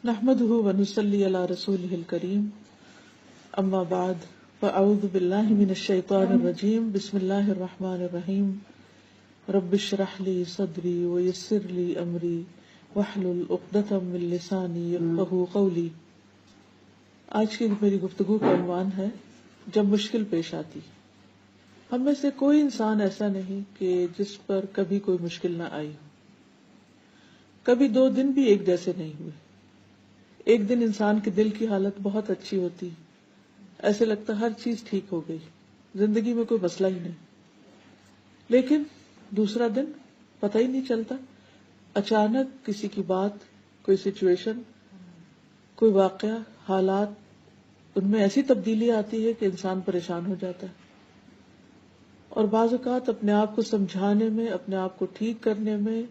نحمده ونصلي على رسوله الكريم اما بعد فاعوذ بالله من الشيطان الرجيم بسم الله الرحمن الرحيم رب اشرح لي صدري ويسر لي امري واحلل عقدة من لساني يفقهوا قولي۔ آج کی میری گفتگو کا عنوان ہے جب مشکل پیش آتی۔ ہم میں سے کوئی انسان ایسا نہیں کہ جس پر کبھی کوئی مشکل نہ آئی ہو۔ کبھی 2 دن بھی ایک جیسے نہیں ہوئے۔ ایک دن انسان کے دل کی حالت بہت اچھی ہوتی، ایسے لگتا ہر چیز ٹھیک ہو گئی، زندگی میں کوئی مسئلہ ہی نہیں۔ لیکن دوسرا دن پتہ ہی نہیں چلتا، اچانک کسی کی بات، کوئی سچویشن، کوئی واقعہ، حالات، ان میں ایسی تبدیلی آتی ہے کہ انسان پریشان ہو جاتا ہے، اور بعض اوقات اپنے آپ کو سمجھانے میں، اپنے آپ کو ٹھیک کرنے میں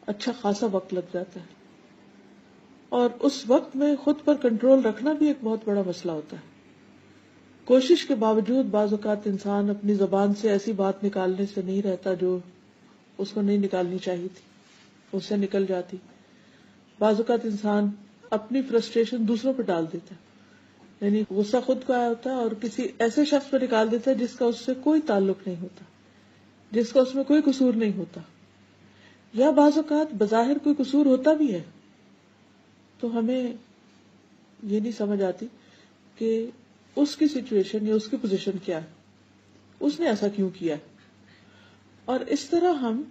اچھا خاصا وقت لگ جاتا ہے، اور اس وقت میں خود پر کنٹرول رکھنا بھی ایک بہت بڑا مسئلہ ہوتا ہے۔ کوشش کے باوجود بعض اوقات انسان اپنی زبان سے ایسی بات نکالنے سے نہیں رہتا جو اس کو نہیں نکالنی چاہیے تھی، اس سے نکل جاتی۔ بعض اوقات انسان اپنی فرسٹریشن دوسروں پہ ڈال دیتا ہے، یعنی غصہ خود کو آیا ہوتا ہے اور کسی ایسے شخص پہ نکال دیتا ہے جس کا اس سے کوئی تعلق نہیں ہوتا، جس کا اس میں کوئی قصور نہیں ہوتا، یا بعض اوقات بظاہر کوئی قصور ہوتا بھی ہے تو ہمیں یہ نہیں سمجھ آتی کہ اس کی سچویشن یا اس کی پوزیشن کیا ہے، اس نے ایسا کیوں کیا ہے، اور اس طرح ہم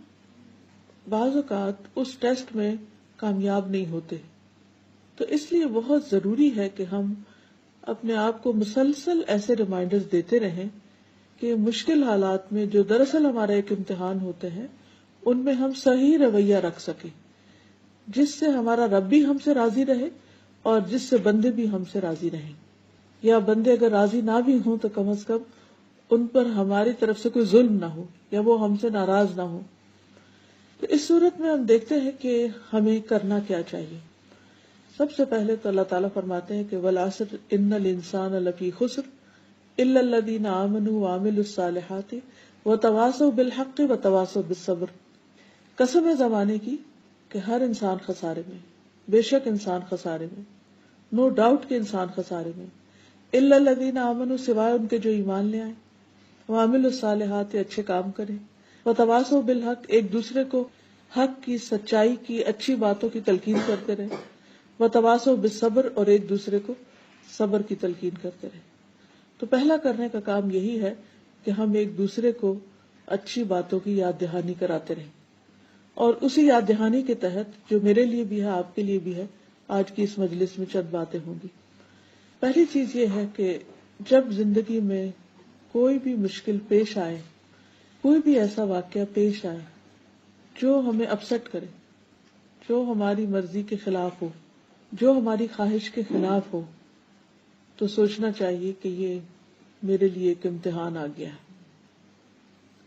بعض اوقات اس ٹیسٹ میں کامیاب نہیں ہوتے۔ تو اس لیے بہت ضروری ہے کہ ہم اپنے آپ کو مسلسل ایسے ریمائنڈرز دیتے رہیں کہ مشکل حالات میں جو دراصل ہمارا ایک امتحان ہوتے ہیں ان میں ہم صحیح رویہ رکھ سکیں، جس سے ہمارا رب بھی ہم سے راضی رہے اور جس سے بندے بھی ہم سے راضی رہیں، یا بندے اگر راضی نہ بھی ہوں تو کم از کم ان پر ہماری طرف سے کوئی ظلم نہ ہو یا وہ ہم سے ناراض نہ ہو۔ تو اس صورت میں ہم دیکھتے ہیں کہ ہمیں کرنا کیا چاہیے۔ سب سے پہلے تو اللہ تعالیٰ فرماتے ہیں کہ والعصر ان الانسان لفی خسر الا الذین آمنوا وعملوا الصالحات وتواصوا بالحق وتواصوا بالصبر۔ قسم ہے زمانے کی کہ ہر انسان خسارے میں، بے شک انسان خسارے میں، نو ڈاؤٹ کہ انسان خسارے میں، الا الذین آمنوا سوائے ان کے جو ایمان لے آئے، وعملوا الصالحات اچھے کام کریں، وتواصوا بالحق ایک دوسرے کو حق کی، سچائی کی، اچھی باتوں کی تلقین کرتے رہے، وتواصوا بالصبر اور ایک دوسرے کو صبر کی تلقین کرتے رہے۔ تو پہلا کرنے کا کام یہی ہے کہ ہم ایک دوسرے کو اچھی باتوں کی یاد دہانی کراتے رہیں، اور اسی یاد دہانی کے تحت جو میرے لیے بھی ہے، آپ کے لیے بھی ہے، آج کی اس مجلس میں چند باتیں ہوں گی۔ پہلی چیز یہ ہے کہ جب زندگی میں کوئی بھی مشکل پیش آئے، کوئی بھی ایسا واقعہ پیش آئے جو ہمیں اپسٹ کرے، جو ہماری مرضی کے خلاف ہو، جو ہماری خواہش کے خلاف ہو، تو سوچنا چاہیے کہ یہ میرے لیے ایک امتحان آ گیا ہے،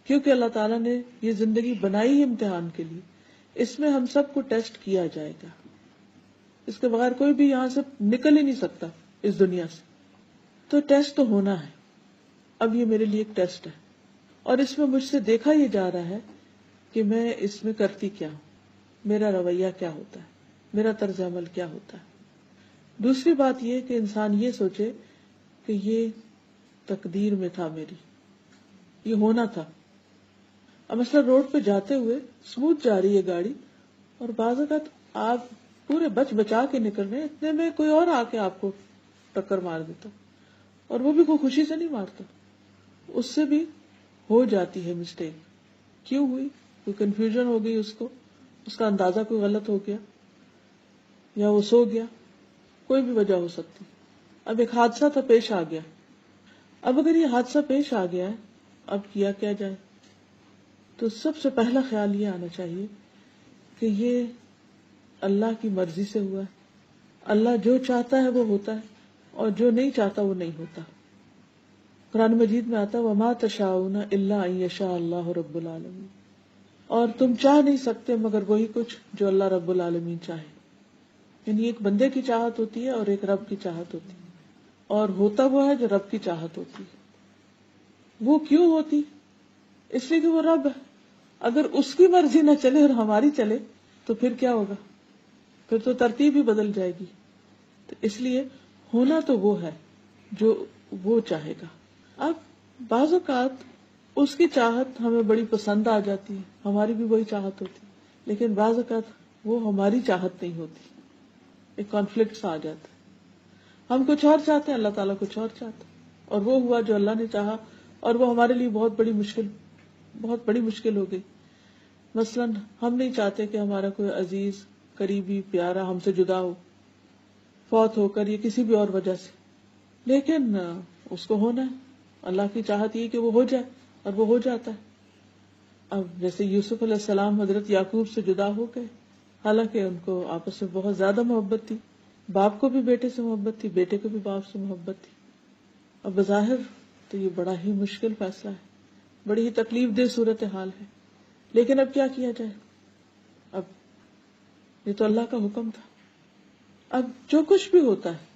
کیونکہ اللہ تعالیٰ نے یہ زندگی بنائی ہے امتحان کے لیے۔ اس میں ہم سب کو ٹیسٹ کیا جائے گا، اس کے بغیر کوئی بھی یہاں سے نکل ہی نہیں سکتا اس دنیا سے، تو ٹیسٹ تو ہونا ہے۔ اب یہ میرے لیے ایک ٹیسٹ ہے، اور اس میں مجھ سے دیکھا یہ جا رہا ہے کہ میں اس میں کرتی کیا ہوں، میرا رویہ کیا ہوتا ہے، میرا طرز عمل کیا ہوتا ہے۔ دوسری بات یہ کہ انسان یہ سوچے کہ یہ تقدیر میں تھا، میری یہ ہونا تھا۔ اب مثلا روڈ پہ جاتے ہوئے اسموتھ جا رہی ہے گاڑی، اور بعض اوقات آپ پورے بچا کے نکل رہے ہیں، اتنے میں کوئی اور آ کے آپ کو ٹکر مار دیتا، اور وہ بھی کوئی خوشی سے نہیں مارتا، اس سے بھی ہو جاتی ہے مسٹیک۔ کیوں ہوئی؟ کوئی کنفیوژن ہو گئی، اس کو اس کا اندازہ کوئی غلط ہو گیا، یا وہ سو گیا، کوئی بھی وجہ ہو سکتی۔ اب ایک حادثہ تھا، پیش آ گیا۔ اب اگر یہ حادثہ پیش آ گیا ہے، اب کیا جائے؟ تو سب سے پہلا خیال یہ آنا چاہیے کہ یہ اللہ کی مرضی سے ہوا ہے، اللہ جو چاہتا ہے وہ ہوتا ہے، اور جو نہیں چاہتا وہ نہیں ہوتا۔ قرآن مجید میں آتا ہے وَمَا تَشَاءُونَ إِلَّا أَن يَشَاءَ اللَّهُ رَبُّ الْعَالَمِينَ، اور تم چاہ نہیں سکتے مگر وہی کچھ جو اللہ رب العالمین چاہے۔ یعنی ایک بندے کی چاہت ہوتی ہے اور ایک رب کی چاہت ہوتی ہے، اور ہوتا وہ ہے جو رب کی چاہت ہوتی ہے۔ وہ کیوں ہوتی؟ اس لیے کہ وہ رب ہے۔ اگر اس کی مرضی نہ چلے اور ہماری چلے تو پھر کیا ہوگا؟ پھر تو ترتیب ہی بدل جائے گی. تو اس لیے ہونا تو وہ ہے جو وہ چاہے گا. اب بعض اوقات اس کی چاہت ہمیں بڑی پسند آ جاتی ہے، ہماری بھی وہی چاہت ہوتی، لیکن بعض اوقات وہ ہماری چاہت نہیں ہوتی، ایک کانفلکٹ سا آ جاتا ہے. ہم کچھ اور چاہتے ہیں، اللہ تعالیٰ کچھ اور چاہتا ہے، اور وہ ہوا جو اللہ نے چاہا، اور وہ ہمارے لیے بہت بڑی مشکل ہو گئی. مثلاً ہم نہیں چاہتے کہ ہمارا کوئی عزیز قریبی پیارا ہم سے جدا ہو، فوت ہو کر یا کسی بھی اور وجہ سے، لیکن اس کو ہونا ہے. اللہ کی چاہت یہ کہ وہ ہو جائے، اور وہ ہو جاتا ہے. اب جیسے یوسف علیہ السلام حضرت یعقوب سے جدا ہو گئے، حالانکہ ان کو آپس میں بہت زیادہ محبت تھی، باپ کو بھی بیٹے سے محبت تھی، بیٹے کو بھی باپ سے محبت تھی. اب بظاہر تو یہ بڑا ہی مشکل فیصلہ ہے، بڑی ہی تکلیف دہ صورتحال ہے، لیکن اب کیا کیا جائے؟ اب یہ تو اللہ کا حکم تھا. اب جو کچھ بھی ہوتا ہے،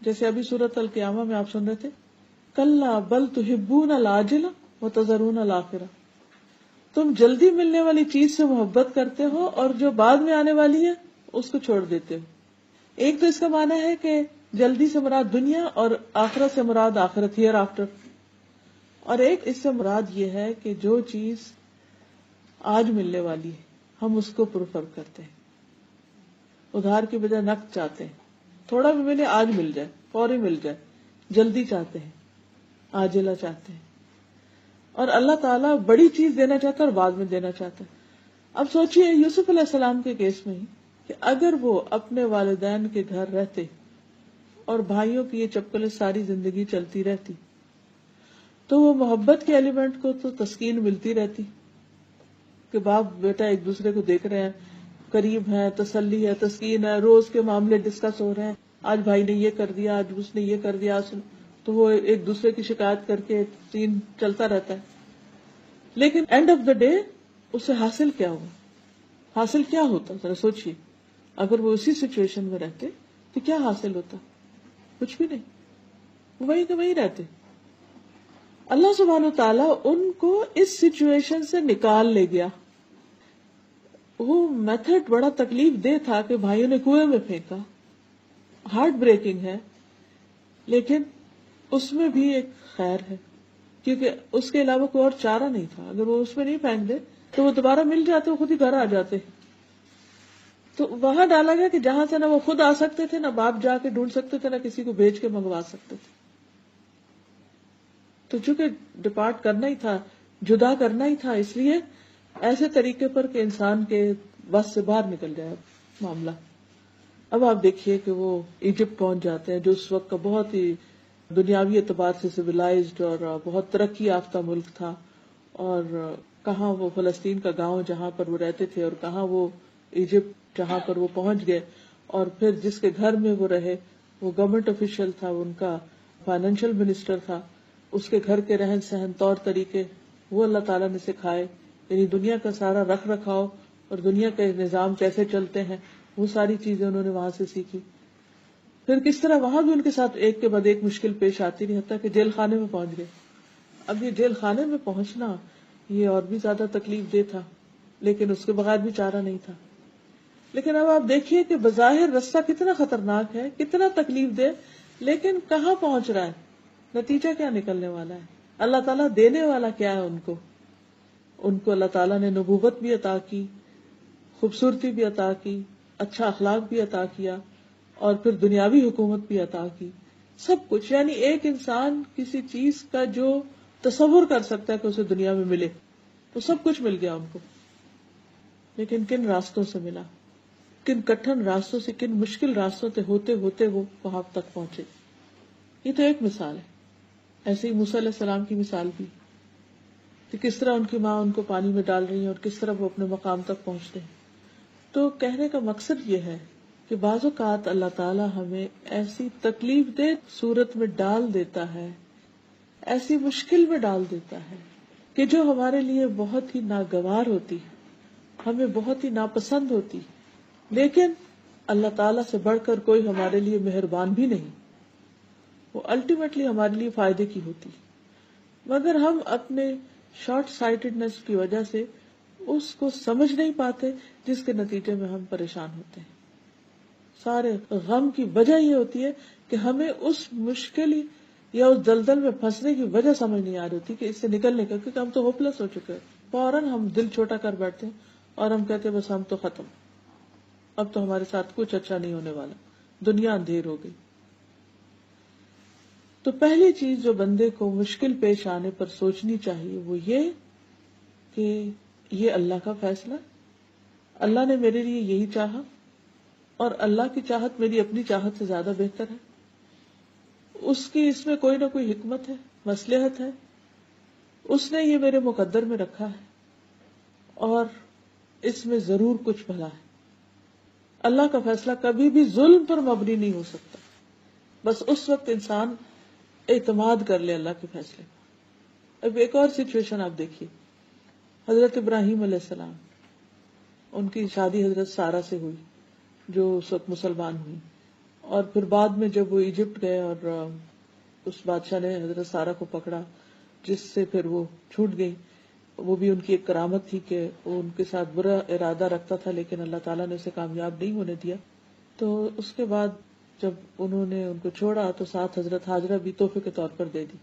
جیسے ابھی سورۃ القیامہ میں آپ سن رہے تھے، کلا بل تحبون العاجلہ وتذرون الآخرہ، تم جلدی ملنے والی چیز سے محبت کرتے ہو اور جو بعد میں آنے والی ہے اس کو چھوڑ دیتے ہو. ایک تو اس کا معنی ہے کہ جلدی سے مراد دنیا، اور آخرت سے مراد آخرت، ہیئر آفٹر. اور ایک اس سے مراد یہ ہے کہ جو چیز آج ملنے والی ہے ہم اس کو پریفر کرتے ہیں، ادھار کی بجائے نقد چاہتے ہیں. تھوڑا بھی ملے آج مل جائے، فوری مل جائے، جلدی چاہتے ہیں، عاجلہ چاہتے ہیں. اور اللہ تعالیٰ بڑی چیز دینا چاہتا ہے اور بعد میں دینا چاہتا ہے. اب سوچئے یوسف علیہ السلام کے کیس میں ہی کہ اگر وہ اپنے والدین کے گھر رہتے اور بھائیوں کی یہ چپکلیں ساری زندگی چلتی رہتی تو وہ محبت کے ایلیمنٹ کو تو تسکین ملتی رہتی کہ باپ بیٹا ایک دوسرے کو دیکھ رہے ہیں، قریب ہے، تسلی ہے، تسکین ہے، روز کے معاملے ڈسکس ہو رہے ہیں، آج بھائی نے یہ کر دیا، آج اس نے یہ کر دیا، تو وہ ایک دوسرے کی شکایت کر کے سین چلتا رہتا ہے. لیکن اینڈ آف دا ڈے اسے حاصل کیا ہوا؟ حاصل کیا ہوتا؟ ذرا سوچئے، اگر وہ اسی سچویشن میں رہتے تو کیا حاصل ہوتا؟ کچھ بھی نہیں، وہی کہ وہی رہتے. اللہ سبحانہ تعالیٰ ان کو اس سچویشن سے نکال لے گیا. وہ میتھڈ بڑا تکلیف دہ تھا کہ بھائیوں نے کنویں میں پھینکا، ہارٹ بریکنگ ہے، لیکن اس میں بھی ایک خیر ہے، کیونکہ اس کے علاوہ کوئی اور چارہ نہیں تھا. اگر وہ اس میں نہیں پھینک دے تو وہ دوبارہ مل جاتے، وہ خود ہی گھر آ جاتے. تو وہاں ڈالا گیا کہ جہاں سے نہ وہ خود آ سکتے تھے، نہ باپ جا کے ڈھونڈ سکتے تھے، نہ کسی کو بھیج کے منگوا سکتے تھے. تو چونکہ ڈپارٹ کرنا ہی تھا، جدا کرنا ہی تھا، اس لیے ایسے طریقے پر کہ انسان کے بس سے باہر نکل جائے معاملہ. اب آپ دیکھیے کہ وہ ایجپٹ پہنچ جاتے ہیں، جو اس وقت کا بہت ہی دنیاوی اعتبار سے سویلائزڈ اور بہت ترقی یافتہ ملک تھا. اور کہاں وہ فلسطین کا گاؤں جہاں پر وہ رہتے تھے، اور کہاں وہ ایجپٹ جہاں پر وہ پہنچ گئے. اور پھر جس کے گھر میں وہ رہے وہ گورنمنٹ آفیشل تھا، ان کا فائنینشیل منسٹر تھا. اس کے گھر کے رہن سہن، طور طریقے وہ اللہ تعالیٰ نے سکھائے. یعنی دنیا کا سارا رکھ رکھاؤ اور دنیا کے نظام کیسے چلتے ہیں، وہ ساری چیزیں انہوں نے وہاں سے سیکھی. پھر کس طرح وہاں بھی ان کے ساتھ ایک کے بعد ایک مشکل پیش آتی رہی، حتیٰ کہ جیل خانے میں پہنچ گئے. اب یہ جیل خانے میں پہنچنا یہ اور بھی زیادہ تکلیف دہ تھا، لیکن اس کے بغیر بھی چارہ نہیں تھا. لیکن اب آپ دیکھیے کہ بظاہر رستہ کتنا خطرناک ہے، کتنا تکلیف دہ، لیکن کہاں پہنچ رہا ہے، نتیجہ کیا نکلنے والا ہے، اللہ تعالیٰ دینے والا کیا ہے ان کو اللہ تعالیٰ نے نبوت بھی عطا کی، خوبصورتی بھی عطا کی، اچھا اخلاق بھی عطا کیا، اور پھر دنیاوی حکومت بھی عطا کی، سب کچھ. یعنی ایک انسان کسی چیز کا جو تصور کر سکتا ہے کہ اسے دنیا میں ملے، تو سب کچھ مل گیا ان کو. لیکن کن راستوں سے ملا، کن کٹھن راستوں سے، کن مشکل راستوں سے ہوتے ہوتے وہ وہاں تک پہنچے. یہ تو ایک مثال ہے. ایسے ہی موسیٰ علیہ السلام کی مثال بھی کہ کس طرح ان کی ماں ان کو پانی میں ڈال رہی ہیں اور کس طرح وہ اپنے مقام تک پہنچتے ہیں. تو کہنے کا مقصد یہ ہے کہ بعض اوقات اللہ تعالیٰ ہمیں ایسی تکلیف دہ صورت میں ڈال دیتا ہے، ایسی مشکل میں ڈال دیتا ہے کہ جو ہمارے لیے بہت ہی ناگوار ہوتی، ہمیں بہت ہی ناپسند ہوتی، لیکن اللہ تعالیٰ سے بڑھ کر کوئی ہمارے لیے مہربان بھی نہیں. وہ الٹیمیٹلی ہمارے لیے فائدے کی ہوتی، مگر ہم اپنے شارٹ سائٹڈنس کی وجہ سے اس کو سمجھ نہیں پاتے، جس کے نتیجے میں ہم پریشان ہوتے ہیں. سارے غم کی وجہ یہ ہوتی ہے کہ ہمیں اس مشکل یا اس دلدل میں پھنسنے کی وجہ سمجھ نہیں آ رہی ہوتی کہ اس سے نکلنے کا، کیونکہ ہم تو ہوپلس ہو چکے ہیں. فوراً ہم دل چھوٹا کر بیٹھتے ہیں اور ہم کہتے ہیں بس ہم تو ختم، اب تو ہمارے ساتھ کچھ اچھا نہیں ہونے والا، دنیا اندھیر ہو گئی. تو پہلی چیز جو بندے کو مشکل پیش آنے پر سوچنی چاہیے وہ یہ کہ یہ اللہ کا فیصلہ، اللہ نے میرے لیے یہی چاہا، اور اللہ کی چاہت میری اپنی چاہت سے زیادہ بہتر ہے. اس کی اس میں کوئی نہ کوئی حکمت ہے، مصلحت ہے، اس نے یہ میرے مقدر میں رکھا ہے، اور اس میں ضرور کچھ بھلا ہے. اللہ کا فیصلہ کبھی بھی ظلم پر مبنی نہیں ہو سکتا. بس اس وقت انسان اعتماد کر لے اللہ کے فیصلے پر. اب ایک اور سچویشن آپ دیکھیے، حضرت ابراہیم علیہ السلام، ان کی شادی حضرت سارہ سے ہوئی جو اس وقت مسلمان ہوئی، اور پھر بعد میں جب وہ ایجپٹ گئے اور اس بادشاہ نے حضرت سارہ کو پکڑا جس سے پھر وہ چھوٹ گئی. وہ بھی ان کی ایک کرامت تھی کہ وہ ان کے ساتھ برا ارادہ رکھتا تھا لیکن اللہ تعالیٰ نے اسے کامیاب نہیں ہونے دیا. تو اس کے بعد جب انہوں نے ان کو چھوڑا تو ساتھ حضرت ہاجرہ بھی تحفے کے طور پر دے دی.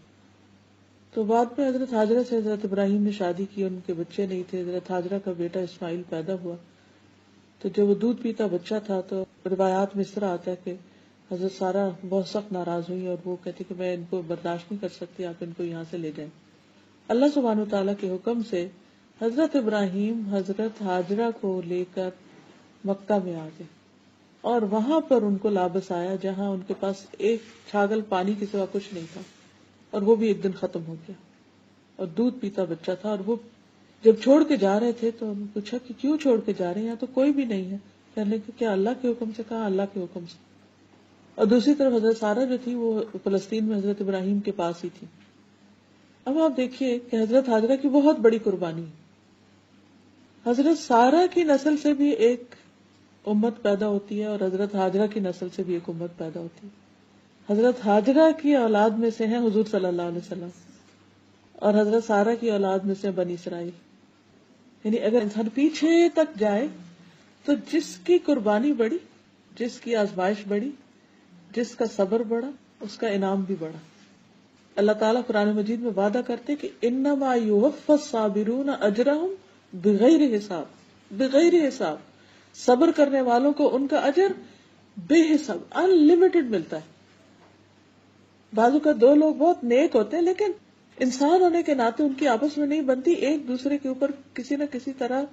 تو بعد میں حضرت ہاجرہ سے حضرت ابراہیم نے شادی کی، ان کے بچے نہیں تھے. حضرت ہاجرہ کا بیٹا اسماعیل پیدا ہوا. تو جب وہ دودھ پیتا بچہ تھا تو روایات میں اس طرح آتا ہے کہ حضرت سارہ بہت سخت ناراض ہوئی اور وہ کہتی کہ میں ان کو برداشت نہیں کر سکتی، آپ ان کو یہاں سے لے جائیں. اللہ سبحانہ وتعالیٰ کے حکم سے حضرت ابراہیم حضرت ہاجرہ کو لے کر مکہ میں آ گئے، اور وہاں پر ان کو لابس آیا جہاں ان کے پاس ایک چھاگل پانی کے سوا کچھ نہیں تھا، اور وہ بھی ایک دن ختم ہو گیا، اور دودھ پیتا بچہ تھا. اور وہ جب چھوڑ کے جا رہے تھے تو انہوں نے پوچھا کہ کیوں چھوڑ کے جا رہے ہیں، یہاں تو کوئی بھی نہیں ہے. کہنے کہ کیا اللہ کے حکم سے؟ کہا اللہ کے حکم سے. اور دوسری طرف حضرت سارہ جو تھی وہ فلسطین میں حضرت ابراہیم کے پاس ہی تھی. اب آپ دیکھیے کہ حضرت ہاجرہ کی بہت بڑی قربانی، حضرت سارہ کی نسل سے بھی ایک امت پیدا ہوتی ہے اور حضرت ہاجرہ کی نسل سے بھی ایک امت پیدا ہوتی ہے. حضرت ہاجرہ کی اولاد میں سے ہیں حضور صلی اللہ علیہ وسلم، اور حضرت سارہ کی اولاد میں سے بنی اسرائیل. یعنی اگر انسان پیچھے تک جائے تو جس کی قربانی بڑی، جس کی آزمائش بڑی، جس کا صبر بڑا، اس کا انعام بھی بڑا. اللہ تعالیٰ قرآن مجید میں وعدہ کرتے کہ انما یوفی الصابرون اجرہم بغیر حساب، بغیر حساب. صبر کرنے والوں کو ان کا اجر بے حساب، ان لمیٹڈ ملتا ہے. بعضوں کا دو لوگ بہت نیک ہوتے ہیں لیکن انسان ہونے کے ناطے ان کی آپس میں نہیں بنتی، ایک دوسرے کے اوپر کسی نہ کسی طرح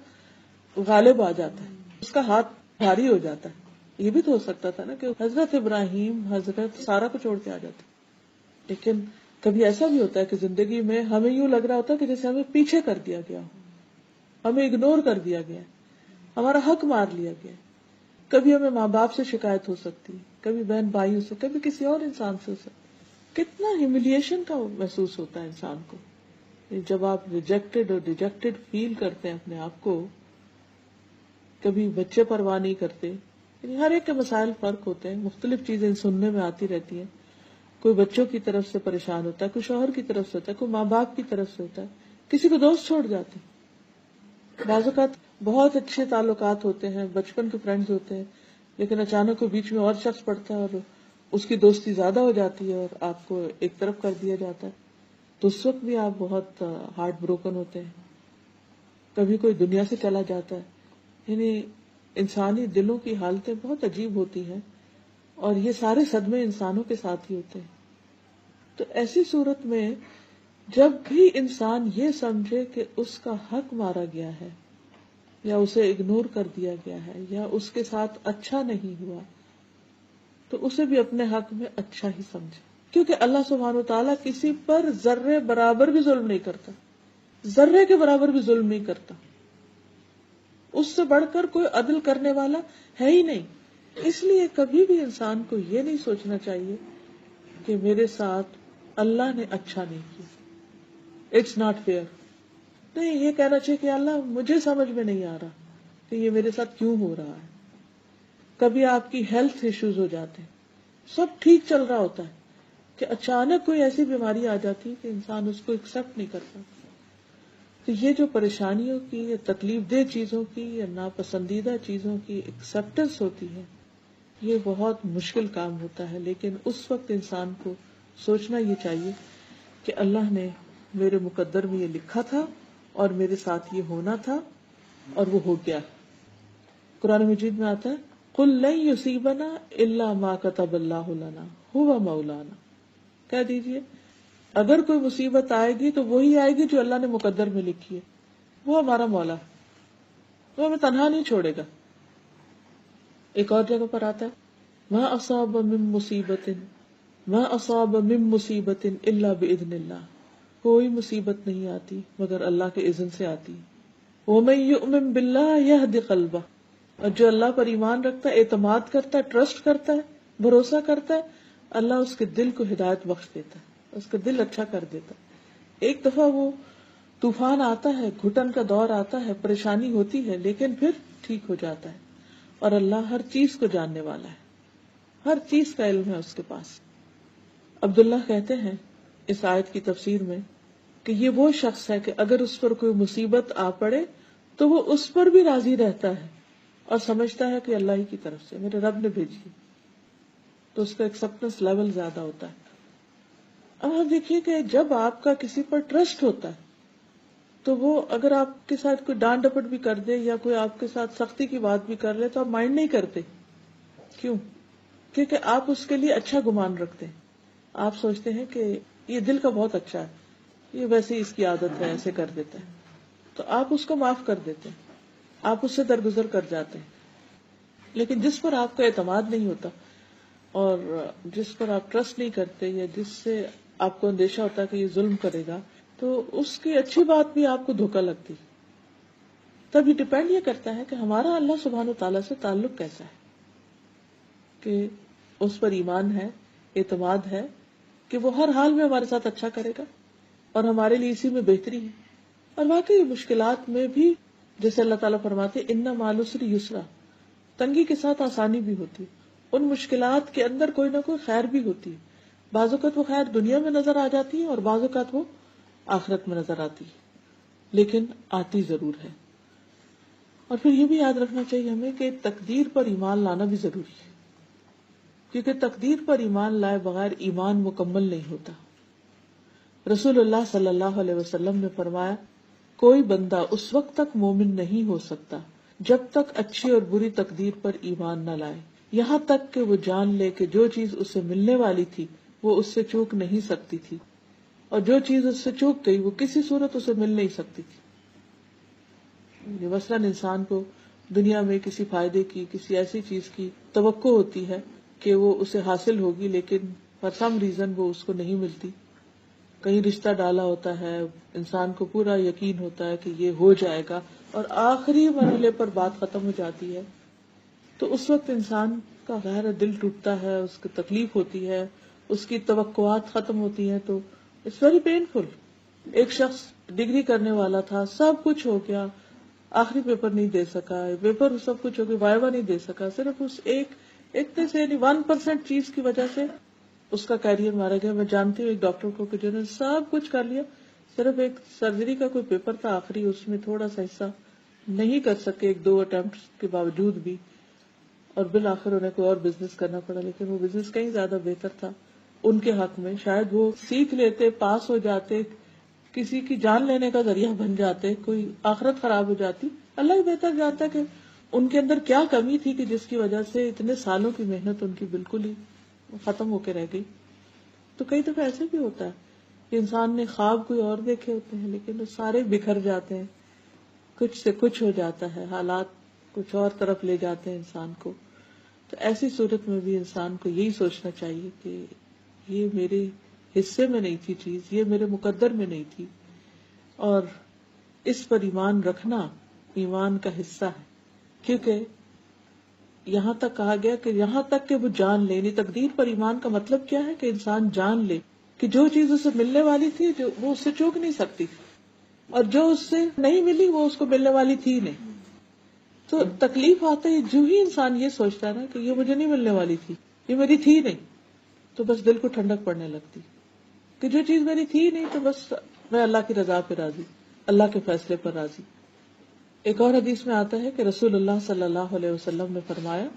غالب آ جاتا ہے، اس کا ہاتھ بھاری ہو جاتا ہے. یہ بھی تو ہو سکتا تھا نا کہ حضرت ابراہیم حضرت سارہ کو چھوڑ کے آ جاتے. لیکن کبھی ایسا بھی ہوتا ہے کہ زندگی میں ہمیں یوں لگ رہا ہوتا ہے کہ جیسے ہمیں پیچھے کر دیا گیا ہو، ہمیں اگنور کر دیا گیا، ہمارا حق مار لیا گیا. کبھی ہمیں ماں باپ سے شکایت ہو سکتی، کبھی بہن بھائیوں سے، کبھی کسی اور انسان سے ہو سکتی. کتنا ہیوملیشن کا محسوس ہوتا ہے انسان کو جب آپ ریجیکٹڈ اور ڈیجیکٹڈ فیل کرتے ہیں اپنے آپ کو. کبھی بچے پرواہ نہیں کرتے. یعنی ہر ایک کے مسائل فرق ہوتے ہیں، مختلف چیزیں سننے میں آتی رہتی ہیں. کوئی بچوں کی طرف سے پریشان ہوتا ہے، کوئی شوہر کی طرف سے ہوتا ہے، کوئی ماں باپ کی طرف سے ہوتا ہے، کسی کو دوست چھوڑ جاتے ہیں. بعض اوقات بہت اچھے تعلقات ہوتے ہیں، بچپن کے فرینڈز ہوتے ہیں، لیکن اچانک کوئی بیچ میں اور شخص پڑتا ہے اور اس کی دوستی زیادہ ہو جاتی ہے اور آپ کو ایک طرف کر دیا جاتا ہے. تو اس وقت بھی آپ بہت ہارٹ بروکن ہوتے ہیں. کبھی کوئی دنیا سے چلا جاتا ہے. یعنی انسانی دلوں کی حالتیں بہت عجیب ہوتی ہیں، اور یہ سارے صدمے انسانوں کے ساتھ ہی ہوتے ہیں. تو ایسی صورت میں جب بھی انسان یہ سمجھے کہ اس کا حق مارا گیا ہے یا اسے اگنور کر دیا گیا ہے یا اس کے ساتھ اچھا نہیں ہوا، تو اسے بھی اپنے حق میں اچھا ہی سمجھے. کیونکہ اللہ سبحانہ و تعالیٰ کسی پر ذرے برابر بھی ظلم نہیں کرتا، ذرے کے برابر بھی ظلم نہیں کرتا. اس سے بڑھ کر کوئی عدل کرنے والا ہے ہی نہیں. اس لیے کبھی بھی انسان کو یہ نہیں سوچنا چاہیے کہ میرے ساتھ اللہ نے اچھا نہیں کیا، اٹس ناٹ فیئر. نہیں، یہ کہنا چاہیے کہ اللہ مجھے سمجھ میں نہیں آ رہا کہ یہ میرے ساتھ کیوں ہو رہا ہے. کبھی آپ کی ہیلتھ ایشوز ہو جاتے ہیں، سب ٹھیک چل رہا ہوتا ہے کہ اچانک کوئی ایسی بیماری آ جاتی ہے کہ انسان اس کو ایکسپٹ نہیں کر پاتا. تو یہ جو پریشانیوں کی یا تکلیف دہ چیزوں کی یا ناپسندیدہ چیزوں کی ایکسپٹنس ہوتی ہے، یہ بہت مشکل کام ہوتا ہے. لیکن اس وقت انسان کو سوچنا یہ چاہیے کہ اللہ نے میرے مقدر میں یہ لکھا تھا اور میرے ساتھ یہ ہونا تھا اور وہ ہو گیا. قرآن مجید میں آتا ہے قُلْ لَن يُصِيبَنَا إِلَّا مَا كَتَبَ اللَّهُ لَنَا هُوَ مَوْلَانَا. کہہ دیجئے اگر کوئی مصیبت آئے گی تو وہی آئے گی جو اللہ نے مقدر میں لکھی ہے. وہ ہمارا مولا ہے، وہ ہمیں تنہا نہیں چھوڑے گا. ایک اور جگہ پر آتا ہے مَا أَصَابَ مِن مُّصِيبَةٍ مَا أَصَابَ مِن مُّصِيبَةٍ إِلَّا بِإِذْنِ اللَّهِ. کوئی مصیبت نہیں آتی مگر اللہ کے اذن سے آتی. وَمَن يُؤْمِن بِاللَّهِ يَهْدِ قَلْبَهُ. اور جو اللہ پر ایمان رکھتا ہے، اعتماد کرتا ہے، ٹرسٹ کرتا ہے، بھروسہ کرتا ہے، اللہ اس کے دل کو ہدایت بخش دیتا ہے، اس کا دل اچھا کر دیتا ہے. ایک دفعہ وہ طوفان آتا ہے، گھٹن کا دور آتا ہے، پریشانی ہوتی ہے، لیکن پھر ٹھیک ہو جاتا ہے. اور اللہ ہر چیز کو جاننے والا ہے، ہر چیز کا علم ہے اس کے پاس. عبداللہ کہتے ہیں اس آیت کی تفسیر میں کہ یہ وہ شخص ہے کہ اگر اس پر کوئی مصیبت آ پڑے تو وہ اس پر بھی راضی رہتا ہے اور سمجھتا ہے کہ اللہ ہی کی طرف سے میرے رب نے بھیجی، تو اس کا ایکسپٹنس لیول زیادہ ہوتا ہے. اب آپ دیکھیے کہ جب آپ کا کسی پر ٹرسٹ ہوتا ہے تو وہ اگر آپ کے ساتھ کوئی ڈانٹ ڈپٹ بھی کر دے یا کوئی آپ کے ساتھ سختی کی بات بھی کر لے تو آپ مائنڈ نہیں کرتے. کیوں؟ کیونکہ آپ اس کے لیے اچھا گمان رکھتے ہیں. آپ سوچتے ہیں کہ یہ دل کا بہت اچھا ہے، یہ ویسے اس کی عادت ہے، ایسے کر دیتا ہے، تو آپ اس کو معاف کر دیتے ہیں، آپ اس سے درگزر کر جاتے ہیں. لیکن جس پر آپ کا اعتماد نہیں ہوتا اور جس پر آپ ٹرسٹ نہیں کرتے یا جس سے آپ کو اندیشہ ہوتا ہے کہ یہ ظلم کرے گا، تو اس کی اچھی بات بھی آپ کو دھوکا لگتی. تب یہ ڈپینڈ یہ کرتا ہے کہ ہمارا اللہ سبحانہ و تعالیٰ سے تعلق کیسا ہے، کہ اس پر ایمان ہے، اعتماد ہے کہ وہ ہر حال میں ہمارے ساتھ اچھا کرے گا اور ہمارے لیے اسی میں بہتری ہے. اور واقعی مشکلات میں بھی جیسے اللہ تعالیٰ فرماتے ان مع العسر یسرا، تنگی کے ساتھ آسانی بھی ہوتی. ان مشکلات کے اندر کوئی نہ کوئی خیر بھی ہوتی ہے. بعض اوقات وہ خیر دنیا میں نظر آ جاتی ہے اور بعض اوقات وہ آخرت میں نظر آتی ہے، لیکن آتی ضرور ہے. اور پھر یہ بھی یاد رکھنا چاہیے ہمیں کہ تقدیر پر ایمان لانا بھی ضروری ہے، کیونکہ تقدیر پر ایمان لائے بغیر ایمان مکمل نہیں ہوتا. رسول اللہ صلی اللہ علیہ وسلم نے فرمایا کوئی بندہ اس وقت تک مومن نہیں ہو سکتا جب تک اچھی اور بری تقدیر پر ایمان نہ لائے، یہاں تک کہ وہ جان لے کہ جو چیز اسے ملنے والی تھی وہ اس سے چوک نہیں سکتی تھی، اور جو چیز اس سے چوک گئی وہ کسی صورت اسے مل نہیں سکتی تھی. مثلاً انسان کو دنیا میں کسی فائدے کی، کسی ایسی چیز کی توقع ہوتی ہے کہ وہ اسے حاصل ہوگی، لیکن فار سم ریزن وہ اس کو نہیں ملتی. کہیں رشتہ ڈالا ہوتا ہے، انسان کو پورا یقین ہوتا ہے کہ یہ ہو جائے گا، اور آخری مرحلے پر بات ختم ہو جاتی ہے، تو اس وقت انسان کا غیر دل ٹوٹتا ہے، اس کو تکلیف ہوتی ہے، اس کی توقعات ختم ہوتی ہیں، تو اٹس ویری پینفل. ایک شخص ڈگری کرنے والا تھا، سب کچھ ہو گیا، آخری پیپر نہیں دے سکا، پیپر سب کچھ ہو گیا، وائوا نہیں دے سکا، صرف اس ایک اتنے سے 1% چیز کی وجہ سے اس کا کیریئر مارا گیا. میں جانتی ہوں ایک ڈاکٹر کو کہ جنہوں نے سب کچھ کر لیا، صرف ایک سرجری کا کوئی پیپر تھا آخری، اس میں تھوڑا سا حصہ نہیں کر سکے 1-2 اٹمپٹ کے باوجود بھی، اور بالآخر انہیں کوئی اور بزنس کرنا پڑا، لیکن وہ بزنس کہیں زیادہ بہتر تھا ان کے حق میں. شاید وہ سیکھ لیتے، پاس ہو جاتے، کسی کی جان لینے کا ذریعہ بن جاتے، کوئی آخرت خراب ہو جاتی. اللہ ہی بہتر جانتا ہے کہ ان کے اندر کیا کمی تھی کہ جس کی وجہ سے اتنے سالوں کی محنت ان کی بالکل ہی ختم ہو کے رہ گئی. تو کئی دفعہ ایسے بھی ہوتا ہے کہ انسان نے خواب کوئی اور دیکھے ہوتے ہیں لیکن وہ سارے بکھر جاتے ہیں، کچھ سے کچھ ہو جاتا ہے، حالات کچھ اور طرف لے جاتے ہیں انسان کو. تو ایسی صورت میں بھی انسان کو یہی سوچنا چاہیے کہ یہ میرے حصے میں نہیں تھی چیز، یہ میرے مقدر میں نہیں تھی، اور اس پر ایمان رکھنا ایمان کا حصہ ہے. کیونکہ یہاں تک کہا گیا کہ یہاں تک کہ وہ جان لے، یعنی تقدیر پر ایمان کا مطلب کیا ہے کہ انسان جان لے کہ جو چیز اسے ملنے والی تھی جو وہ اس سے چوک نہیں سکتی، اور جو اس سے نہیں ملی وہ اس کو ملنے والی تھی نہیں. تو تکلیف آتا ہے جو ہی انسان یہ سوچتا ہے نا کہ یہ مجھے نہیں ملنے والی تھی، یہ میری تھی نہیں، تو بس دل کو ٹھنڈک پڑنے لگتی کہ جو چیز میری تھی نہیں تو بس میں اللہ کی رضا پہ راضی. اللہ کے فیصلے پر راضی. ایک اور حدیث میں آتا ہے کہ رسول اللہ صلی اللہ علیہ وسلم نے فرمایا